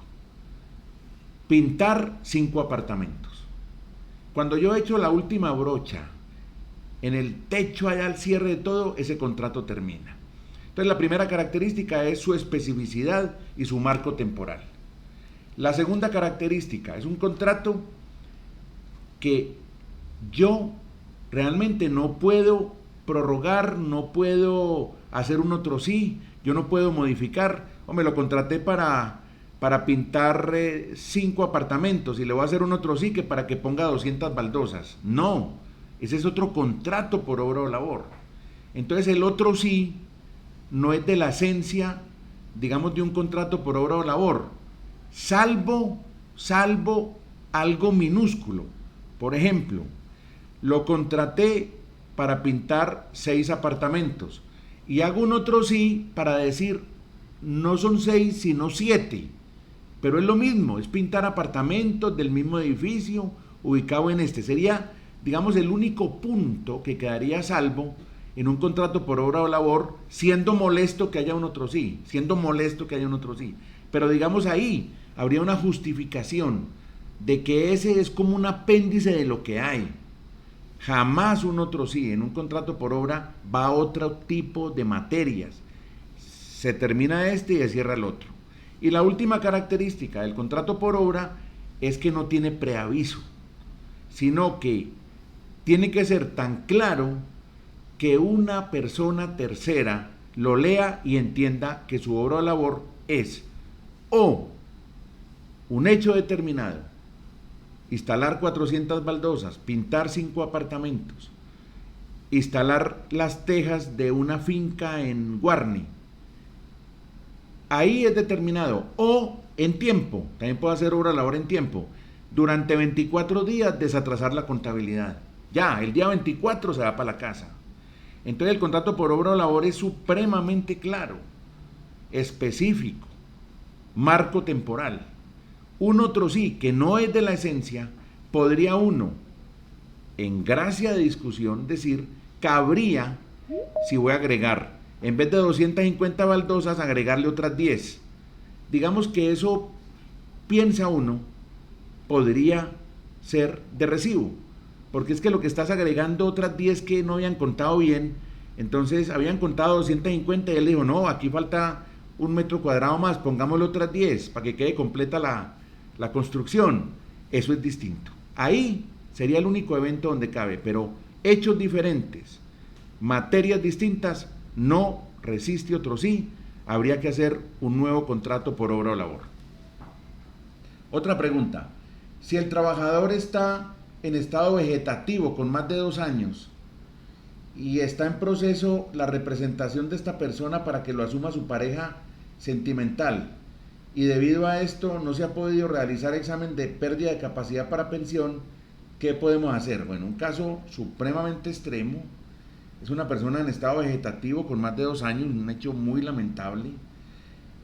Pintar 5 apartamentos. Cuando yo echo la última brocha en el techo allá al cierre de todo, ese contrato termina. Entonces la primera característica es su especificidad y su marco temporal. La segunda característica es un contrato que yo realmente no puedo prorrogar, no puedo hacer un otro sí, yo no puedo modificar. Hombre, lo contraté para pintar 5 apartamentos y le voy a hacer un otro sí que para que ponga 200 baldosas. No, ese es otro contrato por obra o labor. Entonces el otro sí no es de la esencia, digamos, de un contrato por obra o labor, salvo algo minúsculo. Por ejemplo, lo contraté para pintar 6 apartamentos y hago un otro sí para decir, no son 6 sino 7, pero es lo mismo, es pintar apartamentos del mismo edificio ubicado en este. Sería, digamos, el único punto que quedaría a salvo en un contrato por obra o labor, siendo molesto que haya un otro sí, pero digamos ahí habría una justificación de que ese es como un apéndice de lo que hay. Jamás un otro sí, en un contrato por obra va a otro tipo de materias. se termina este y se cierra el otro. Y la última característica del contrato por obra es que no tiene preaviso, sino que tiene que ser tan claro que una persona tercera lo lea y entienda que su obra o labor es o un hecho determinado, instalar 400 baldosas, pintar 5 apartamentos, instalar las tejas de una finca en Guarni. Ahí es determinado. O en tiempo, también puede hacer obra labor en tiempo. Durante 24 días desatrasar la contabilidad. Ya, el día 24 se va para la casa. Entonces el contrato por obra o labor es supremamente claro, específico, marco temporal. Un otro sí, que no es de la esencia, podría uno, en gracia de discusión, decir, cabría, si voy a agregar, en vez de 250 baldosas, agregarle otras 10. Digamos que eso, piensa uno, podría ser de recibo, porque es que lo que estás agregando otras 10 que no habían contado bien, entonces habían contado 250 y él dijo, no, aquí falta 1 metro cuadrado más, pongámosle otras 10 para que quede completa la construcción. Eso es distinto. Ahí sería el único evento donde cabe, pero hechos diferentes, materias distintas, no resiste otro sí, habría que hacer un nuevo contrato por obra o labor. Otra pregunta, si el trabajador está en estado vegetativo con más de 2 años y está en proceso la representación de esta persona para que lo asuma su pareja sentimental y debido a esto no se ha podido realizar examen de pérdida de capacidad para pensión, ¿qué podemos hacer? Bueno, un caso supremamente extremo, es una persona en estado vegetativo con más de 2 años, un hecho muy lamentable,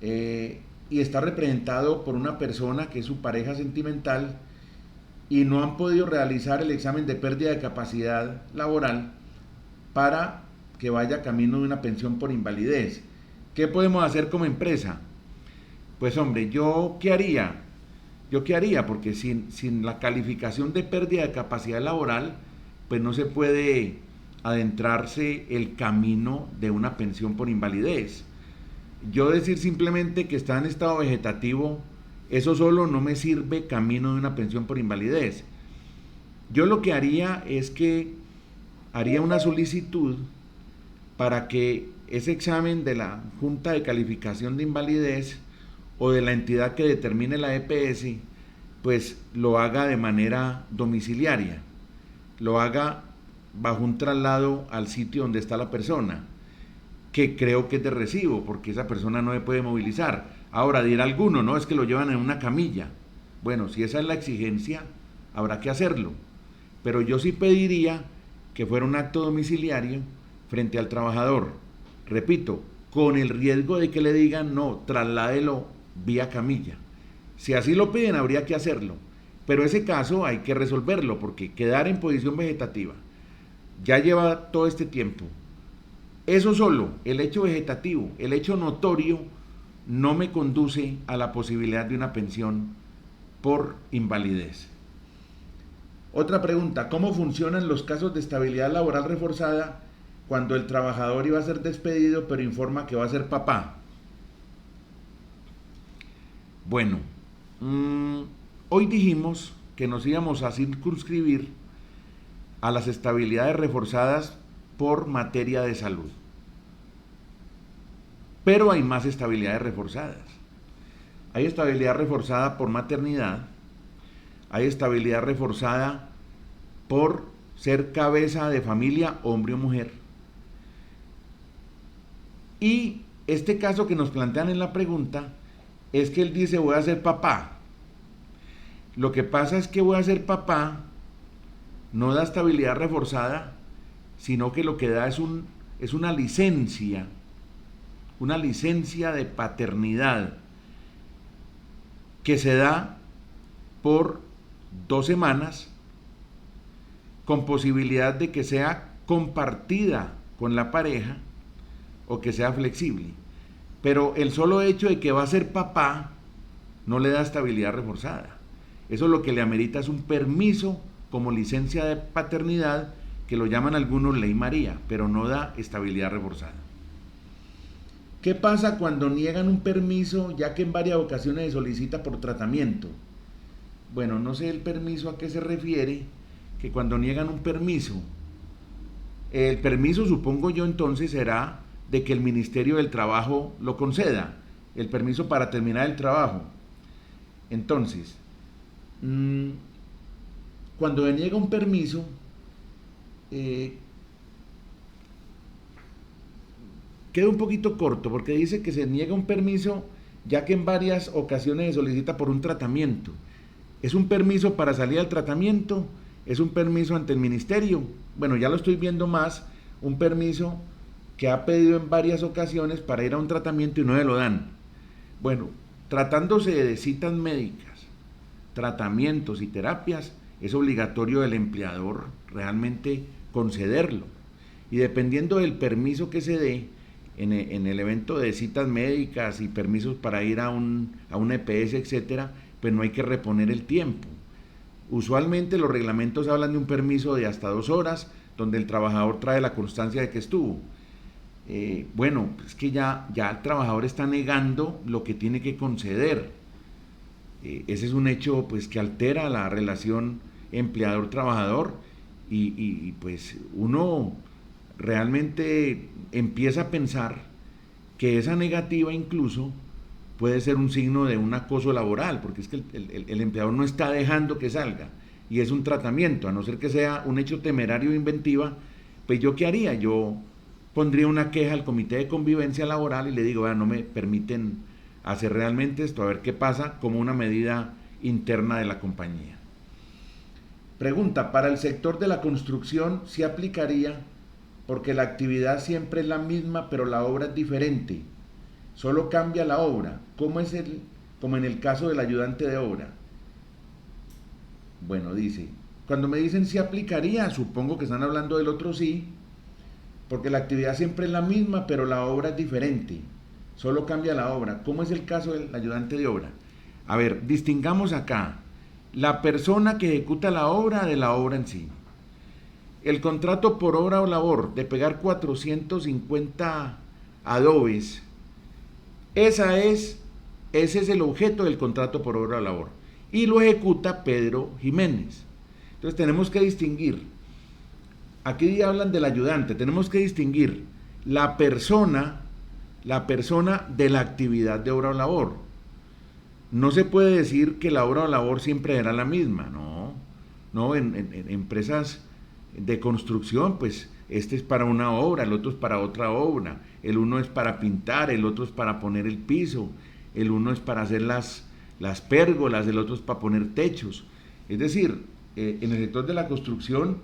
y está representado por una persona que es su pareja sentimental y no han podido realizar el examen de pérdida de capacidad laboral para que vaya camino de una pensión por invalidez. ¿Qué podemos hacer como empresa? Pues hombre, ¿yo qué haría? Porque sin la calificación de pérdida de capacidad laboral, pues no se puede adentrarse el camino de una pensión por invalidez. Yo decir simplemente que está en estado vegetativo, eso solo no me sirve camino de una pensión por invalidez. Yo lo que haría es que haría una solicitud para que ese examen de la Junta de Calificación de Invalidez o de la entidad que determine la EPS, pues lo haga de manera domiciliaria, lo haga bajo un traslado al sitio donde está la persona, que creo que es de recibo, porque esa persona no se puede movilizar. Ahora dirá alguno, no, es que lo llevan en una camilla. Bueno, si esa es la exigencia, habrá que hacerlo, pero yo sí pediría que fuera un acto domiciliario frente al trabajador, repito, con el riesgo de que le digan, no, trasládelo vía camilla. Si así lo piden, habría que hacerlo, pero ese caso hay que resolverlo, porque quedar en posición vegetativa ya lleva todo este tiempo. Eso solo, el hecho vegetativo, el hecho notorio, no me conduce a la posibilidad de una pensión por invalidez. Otra pregunta, ¿cómo funcionan los casos de estabilidad laboral reforzada cuando el trabajador iba a ser despedido pero informa que va a ser papá? Bueno, hoy dijimos que nos íbamos a circunscribir a las estabilidades reforzadas por materia de salud. Pero hay más estabilidades reforzadas. Hay estabilidad reforzada por maternidad, hay estabilidad reforzada por ser cabeza de familia, hombre o mujer. Y este caso que nos plantean en la pregunta es que él dice, voy a ser papá. Lo que pasa es que voy a ser papá no da estabilidad reforzada, sino que lo que da es una licencia de paternidad que se da por 2 semanas con posibilidad de que sea compartida con la pareja o que sea flexible. Pero el solo hecho de que va a ser papá no le da estabilidad reforzada. Eso lo que le amerita es un permiso como licencia de paternidad, que lo llaman algunos Ley María, pero no da estabilidad reforzada. ¿Qué pasa cuando niegan un permiso ya que en varias ocasiones se solicita por tratamiento? Bueno, no sé el permiso a qué se refiere, que cuando niegan un permiso, el permiso supongo yo entonces será de que el Ministerio del Trabajo lo conceda, el permiso para terminar el trabajo. Entonces, cuando se niega un permiso, eh, queda un poquito corto porque dice que se niega un permiso ya que en varias ocasiones se solicita por un tratamiento. ¿Es un permiso para salir al tratamiento? ¿Es un permiso ante el ministerio? Bueno, ya lo estoy viendo más, un permiso que ha pedido en varias ocasiones para ir a un tratamiento y no se lo dan. Bueno, tratándose de citas médicas, tratamientos y terapias, es obligatorio del empleador realmente concederlo. Y dependiendo del permiso que se dé, en el evento de citas médicas y permisos para ir a un EPS, etcétera, pues no hay que reponer el tiempo. Usualmente los reglamentos hablan de un permiso de hasta 2 horas, donde el trabajador trae la constancia de que estuvo. Bueno, es que ya el trabajador está negando lo que tiene que conceder. Ese es un hecho pues que altera la relación empleador-trabajador y pues uno realmente empieza a pensar que esa negativa incluso puede ser un signo de un acoso laboral, porque es que el empleador no está dejando que salga y es un tratamiento, a no ser que sea un hecho temerario o inventiva. Pues yo qué haría, yo pondría una queja al comité de convivencia laboral y le digo, no me permiten hacer realmente esto, a ver qué pasa, como una medida interna de la compañía. Pregunta, para el sector de la construcción, ¿sí aplicaría? Porque la actividad siempre es la misma, pero la obra es diferente. Solo cambia la obra, como en el caso del ayudante de obra. Bueno, dice, cuando me dicen si aplicaría, supongo que están hablando del otro sí, porque la actividad siempre es la misma, pero la obra es diferente. Solo cambia la obra. ¿Cómo es el caso del ayudante de obra? A ver, distingamos acá la persona que ejecuta la obra de la obra en sí. El contrato por obra o labor de pegar 450 adobes, ese es el objeto del contrato por obra o labor. Y lo ejecuta Pedro Jiménez. Entonces tenemos que distinguir, aquí hablan del ayudante, tenemos que distinguir la persona de la actividad de obra o labor. No se puede decir que la obra o labor siempre era la misma, no, en empresas de construcción, pues este es para una obra, el otro es para otra obra, el uno es para pintar, el otro es para poner el piso, el uno es para hacer las pérgolas, el otro es para poner techos. Es decir, en el sector de la construcción,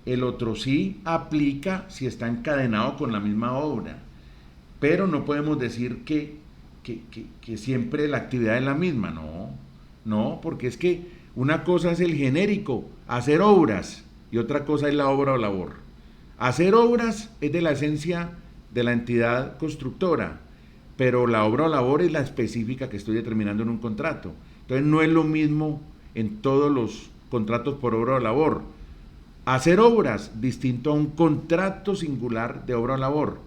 el otro sí aplica si está encadenado con la misma obra, pero no podemos decir que siempre la actividad es la misma, no, porque es que una cosa es el genérico, hacer obras, y otra cosa es la obra o labor. Hacer obras es de la esencia de la entidad constructora, pero la obra o labor es la específica que estoy determinando en un contrato. Entonces no es lo mismo en todos los contratos por obra o labor. Hacer obras, distinto a un contrato singular de obra o labor.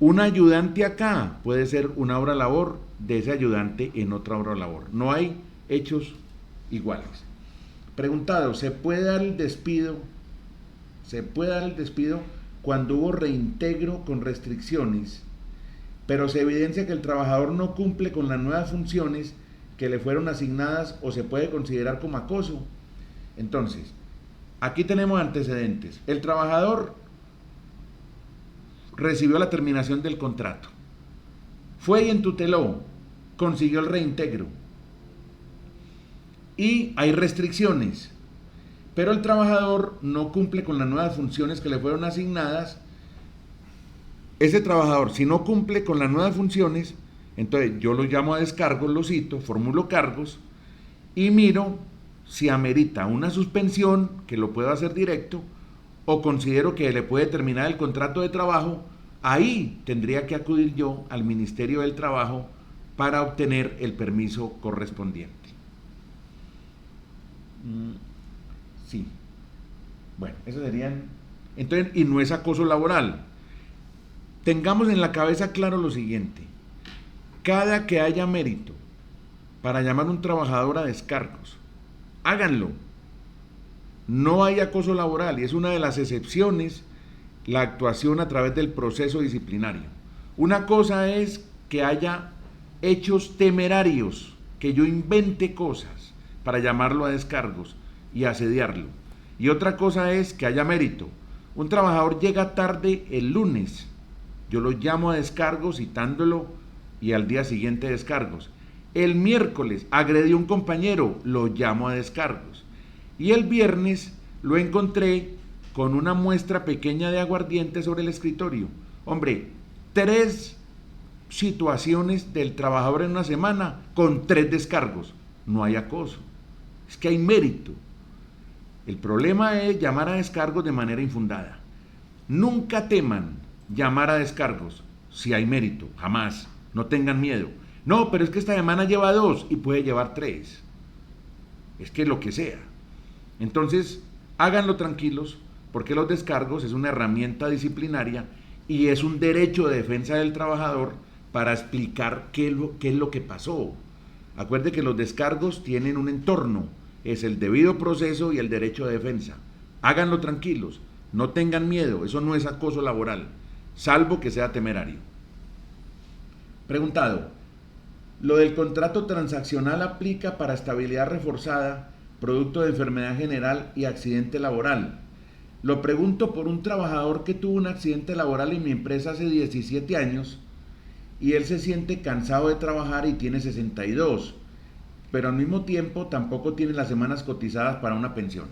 Un ayudante acá puede ser una obra o labor de ese ayudante en otra obra o labor. No hay hechos iguales. Preguntado, ¿se puede dar el despido? ¿Se puede dar el despido cuando hubo reintegro con restricciones, pero se evidencia que el trabajador no cumple con las nuevas funciones que le fueron asignadas o se puede considerar como acoso? Entonces, aquí tenemos antecedentes. El trabajador recibió la terminación del contrato, fue y entuteló, consiguió el reintegro y hay restricciones, pero el trabajador no cumple con las nuevas funciones que le fueron asignadas. Ese trabajador, si no cumple con las nuevas funciones, entonces yo lo llamo a descargo, lo cito, formulo cargos y miro si amerita una suspensión, que lo puedo hacer directo, o considero que le puede terminar el contrato de trabajo. Ahí tendría que acudir yo al Ministerio del Trabajo para obtener el permiso correspondiente. Sí. Bueno, eso serían. Entonces, y no es acoso laboral. tengamos en la cabeza claro lo siguiente: cada que haya mérito para llamar a un trabajador a descargos, háganlo. No hay acoso laboral y es una de las excepciones la actuación a través del proceso disciplinario. Una cosa es que haya hechos temerarios, que yo invente cosas para llamarlo a descargos y asediarlo. Y otra cosa es que haya mérito. Un trabajador llega tarde el lunes, yo lo llamo a descargos citándolo y al día siguiente descargos. El miércoles agredió a un compañero, lo llamo a descargos. Y el viernes lo encontré con una muestra pequeña de aguardiente sobre el escritorio. Hombre, 3 situaciones del trabajador en una semana con 3 descargos. No hay acoso, es que hay mérito. El problema es llamar a descargos de manera infundada. Nunca teman llamar a descargos si hay mérito, jamás. No tengan miedo. No, pero es que esta semana lleva 2 y puede llevar 3. Es que lo que sea. Entonces, háganlo tranquilos, porque los descargos es una herramienta disciplinaria y es un derecho de defensa del trabajador para explicar qué es lo que pasó. Acuerde que los descargos tienen un entorno, es el debido proceso y el derecho de defensa. Háganlo tranquilos, no tengan miedo, eso no es acoso laboral, salvo que sea temerario. Preguntado: ¿lo del contrato transaccional aplica para estabilidad reforzada, producto de enfermedad general y accidente laboral? Lo pregunto por un trabajador que tuvo un accidente laboral en mi empresa hace 17 años y él se siente cansado de trabajar y tiene 62, pero al mismo tiempo tampoco tiene las semanas cotizadas para una pensión.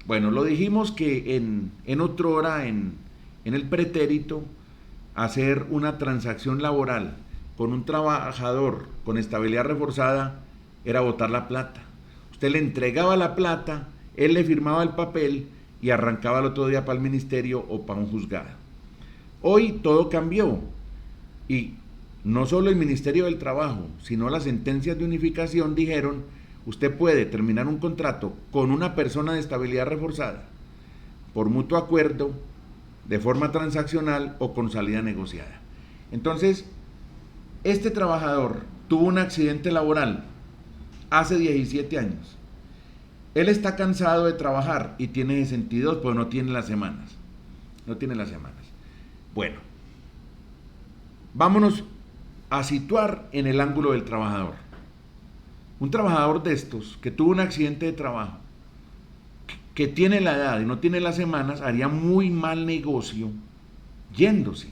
Bueno, lo dijimos que en otra hora, en el pretérito, hacer una transacción laboral con un trabajador con estabilidad reforzada era botar la plata. Usted le entregaba la plata, él le firmaba el papel y arrancaba el otro día para el ministerio o para un juzgado. Hoy todo cambió y no solo el Ministerio del Trabajo, sino las sentencias de unificación dijeron: usted puede terminar un contrato con una persona de estabilidad reforzada por mutuo acuerdo, de forma transaccional o con salida negociada. Entonces, este trabajador tuvo un accidente laboral hace 17 años. Él está cansado de trabajar y tiene 62, pero no tiene las semanas. No tiene las semanas. Bueno, vámonos a situar en el ángulo del trabajador. Un trabajador de estos que tuvo un accidente de trabajo, que tiene la edad y no tiene las semanas, haría muy mal negocio yéndose.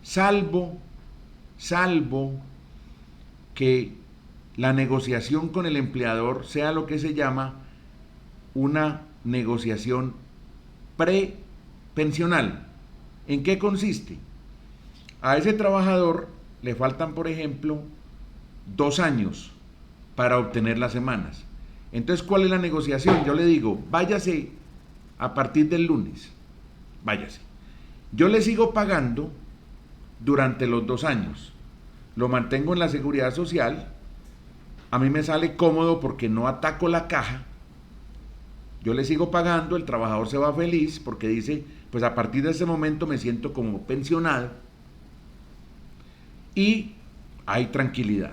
Salvo que la negociación con el empleador sea lo que se llama una negociación prepensional. ¿En qué consiste? A ese trabajador le faltan, por ejemplo, 2 años para obtener las semanas. Entonces, ¿cuál es la negociación? Yo le digo: váyase a partir del lunes, váyase. Yo le sigo pagando durante los 2 años, lo mantengo en la seguridad social, a mí me sale cómodo porque no ataco la caja, yo le sigo pagando, el trabajador se va feliz porque dice: pues a partir de ese momento me siento como pensionado y hay tranquilidad.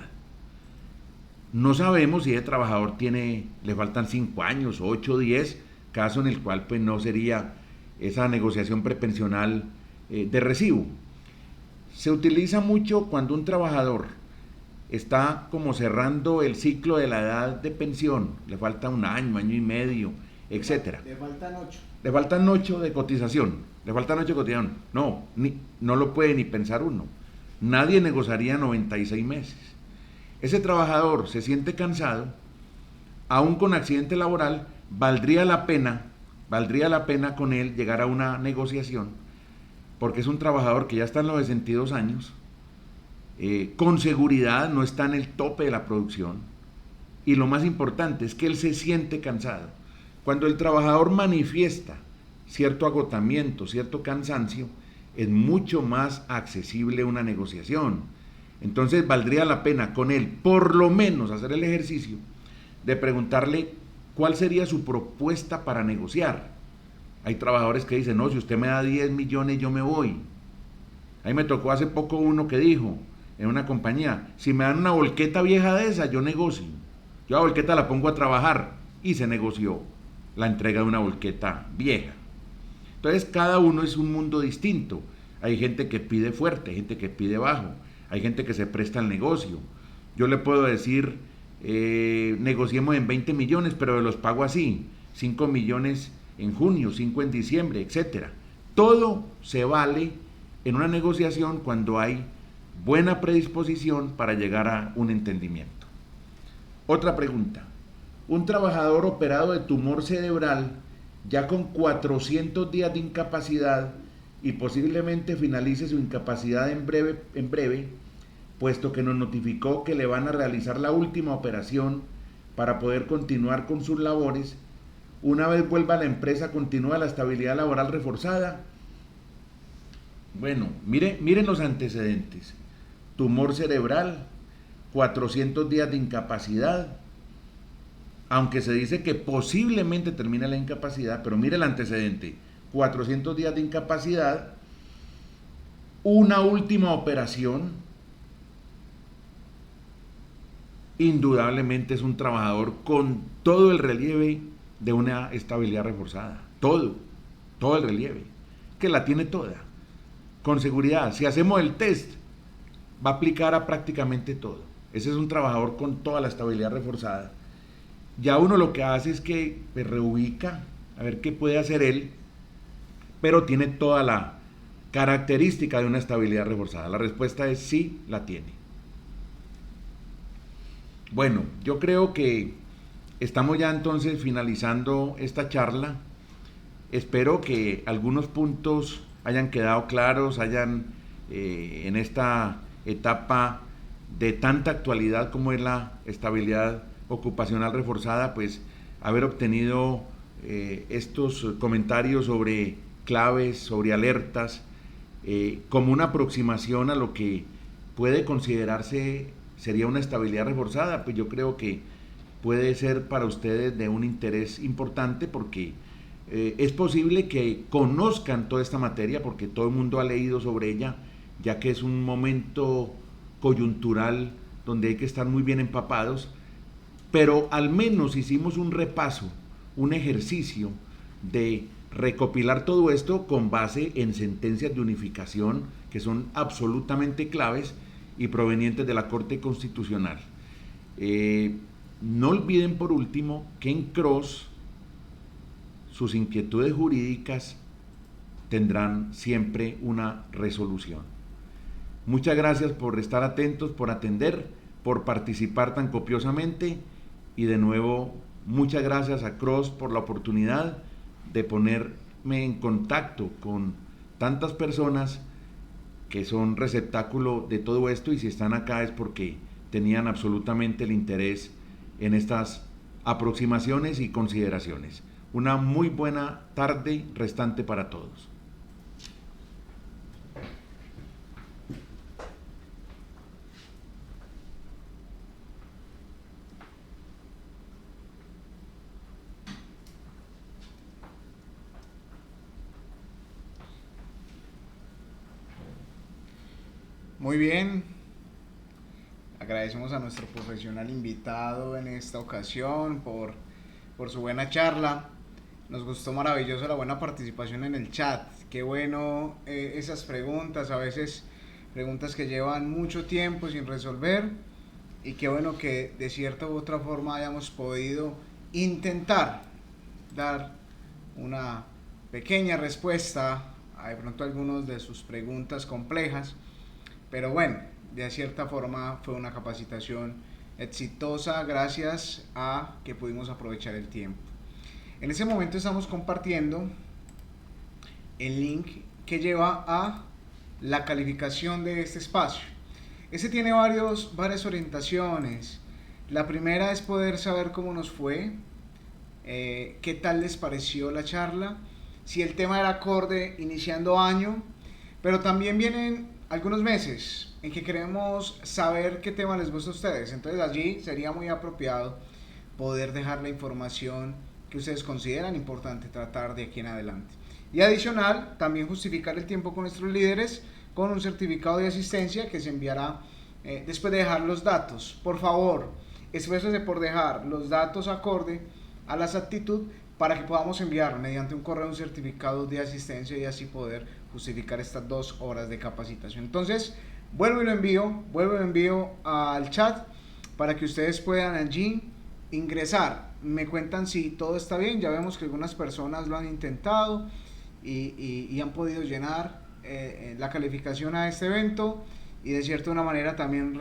No sabemos si ese trabajador le faltan 5 años, 8, 10, caso en el cual pues no sería esa negociación prepensional de recibo. Se utiliza mucho cuando un trabajador está como cerrando el ciclo de la edad de pensión, le falta 1 año, año y medio, etcétera. Le faltan 8. Le faltan 8 de cotización, No lo puede ni pensar uno. Nadie negociaría 96 meses. Ese trabajador se siente cansado, aún con accidente laboral, valdría la pena con él llegar a una negociación, porque es un trabajador que ya está en los 62 años, con seguridad no está en el tope de la producción, y lo más importante es que él se siente cansado. Cuando el trabajador manifiesta cierto agotamiento, cierto cansancio, es mucho más accesible una negociación. Entonces valdría la pena con él por lo menos hacer el ejercicio de preguntarle cuál sería su propuesta para negociar. Hay trabajadores que dicen: no, si usted me da 10 millones yo me voy. Ahí me tocó hace poco uno que dijo en una compañía, si me dan una volqueta vieja de esa, yo negocio. Yo la volqueta la pongo a trabajar y se negoció la entrega de una volqueta vieja. Entonces cada uno es un mundo distinto. Hay gente que pide fuerte, hay gente que pide bajo, hay gente que se presta al negocio. Yo le puedo decir, negociemos en 20 millones, pero los pago así, 5 millones en junio, 5 en diciembre, etcétera. Todo se vale en una negociación cuando hay buena predisposición para llegar a un entendimiento. Otra pregunta. Un trabajador operado de tumor cerebral ya con 400 días de incapacidad y posiblemente finalice su incapacidad en breve, puesto que nos notificó que le van a realizar la última operación para poder continuar con sus labores. Una vez vuelva a la empresa, ¿continúa la estabilidad laboral reforzada? Bueno, miren los antecedentes. Tumor cerebral, 400 días de incapacidad, aunque se dice que posiblemente termine la incapacidad, pero mire el antecedente, 400 días de incapacidad, una última operación, indudablemente es un trabajador con todo el relieve de una estabilidad reforzada, todo el relieve, que la tiene toda, con seguridad. Si hacemos el test, va a aplicar a prácticamente todo. Ese es un trabajador con toda la estabilidad reforzada. Ya uno lo que hace es que se reubica a ver qué puede hacer él, pero tiene toda la característica de una estabilidad reforzada. La respuesta es sí, la tiene. Bueno, yo creo que estamos ya entonces finalizando esta charla. Espero que algunos puntos hayan quedado claros, en esta etapa de tanta actualidad como es la estabilidad ocupacional reforzada, pues haber obtenido estos comentarios sobre claves, sobre alertas, como una aproximación a lo que puede considerarse sería una estabilidad reforzada. Pues yo creo que puede ser para ustedes de un interés importante, porque es posible que conozcan toda esta materia, porque todo el mundo ha leído sobre ella, ya que es un momento coyuntural donde hay que estar muy bien empapados, pero al menos hicimos un repaso, un ejercicio de recopilar todo esto con base en sentencias de unificación que son absolutamente claves y provenientes de la Corte Constitucional. No olviden por último que en CROSS sus inquietudes jurídicas tendrán siempre una resolución. Muchas gracias por estar atentos, por atender, por participar tan copiosamente, y de nuevo muchas gracias a CROSS por la oportunidad de ponerme en contacto con tantas personas que son receptáculo de todo esto, y si están acá es porque tenían absolutamente el interés en estas aproximaciones y consideraciones. Una muy buena tarde restante para todos. Muy bien, agradecemos a nuestro profesional invitado en esta ocasión por su buena charla. Nos gustó maravilloso la buena participación en el chat. Qué bueno esas preguntas, a veces preguntas que llevan mucho tiempo sin resolver, y qué bueno que de cierta u otra forma hayamos podido intentar dar una pequeña respuesta a de pronto algunas de sus preguntas complejas. Pero bueno, de cierta forma fue una capacitación exitosa gracias a que pudimos aprovechar el tiempo. En ese momento estamos compartiendo el link que lleva a la calificación de este espacio. Este tiene varias orientaciones. La primera es poder saber cómo nos fue, qué tal les pareció la charla, si el tema era acorde iniciando año, pero también vienen algunos meses en que queremos saber qué tema les gusta a ustedes. Entonces allí sería muy apropiado poder dejar la información que ustedes consideran importante tratar de aquí en adelante. Y adicional, también justificar el tiempo con nuestros líderes con un certificado de asistencia que se enviará después de dejar los datos. Por favor, esfuércese por dejar los datos acorde a la exactitud para que podamos enviar mediante un correo un certificado de asistencia y así poder justificar estas 2 horas de capacitación. Entonces, vuelvo y lo envío al chat para que ustedes puedan allí ingresar. Me cuentan si todo está bien. Ya vemos que algunas personas lo han intentado y han podido llenar la calificación a este evento y de cierta una manera también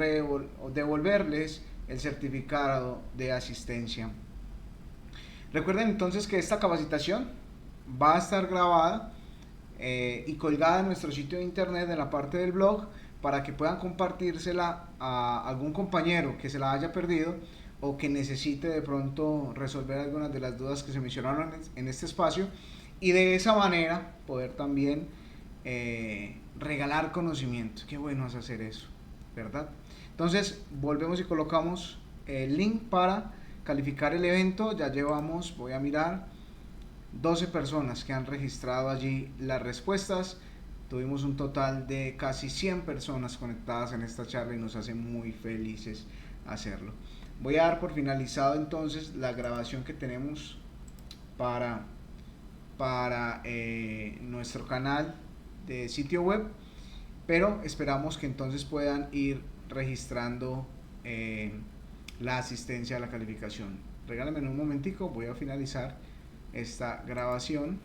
devolverles el certificado de asistencia. Recuerden entonces que esta capacitación va a estar grabada y colgada en nuestro sitio de internet en la parte del blog para que puedan compartírsela a algún compañero que se la haya perdido o que necesite de pronto resolver algunas de las dudas que se mencionaron en este espacio y de esa manera poder también regalar conocimiento. Qué bueno es hacer eso, ¿verdad? Entonces volvemos y colocamos el link para calificar el evento. Ya llevamos, voy a mirar, 12 personas que han registrado allí las respuestas. Tuvimos un total de casi 100 personas conectadas en esta charla y nos hace muy felices hacerlo. Voy a dar por finalizado entonces la grabación que tenemos para nuestro canal de sitio web, pero esperamos que entonces puedan ir registrando la asistencia a la calificación. Regálenme un momentico, voy a finalizar esta grabación.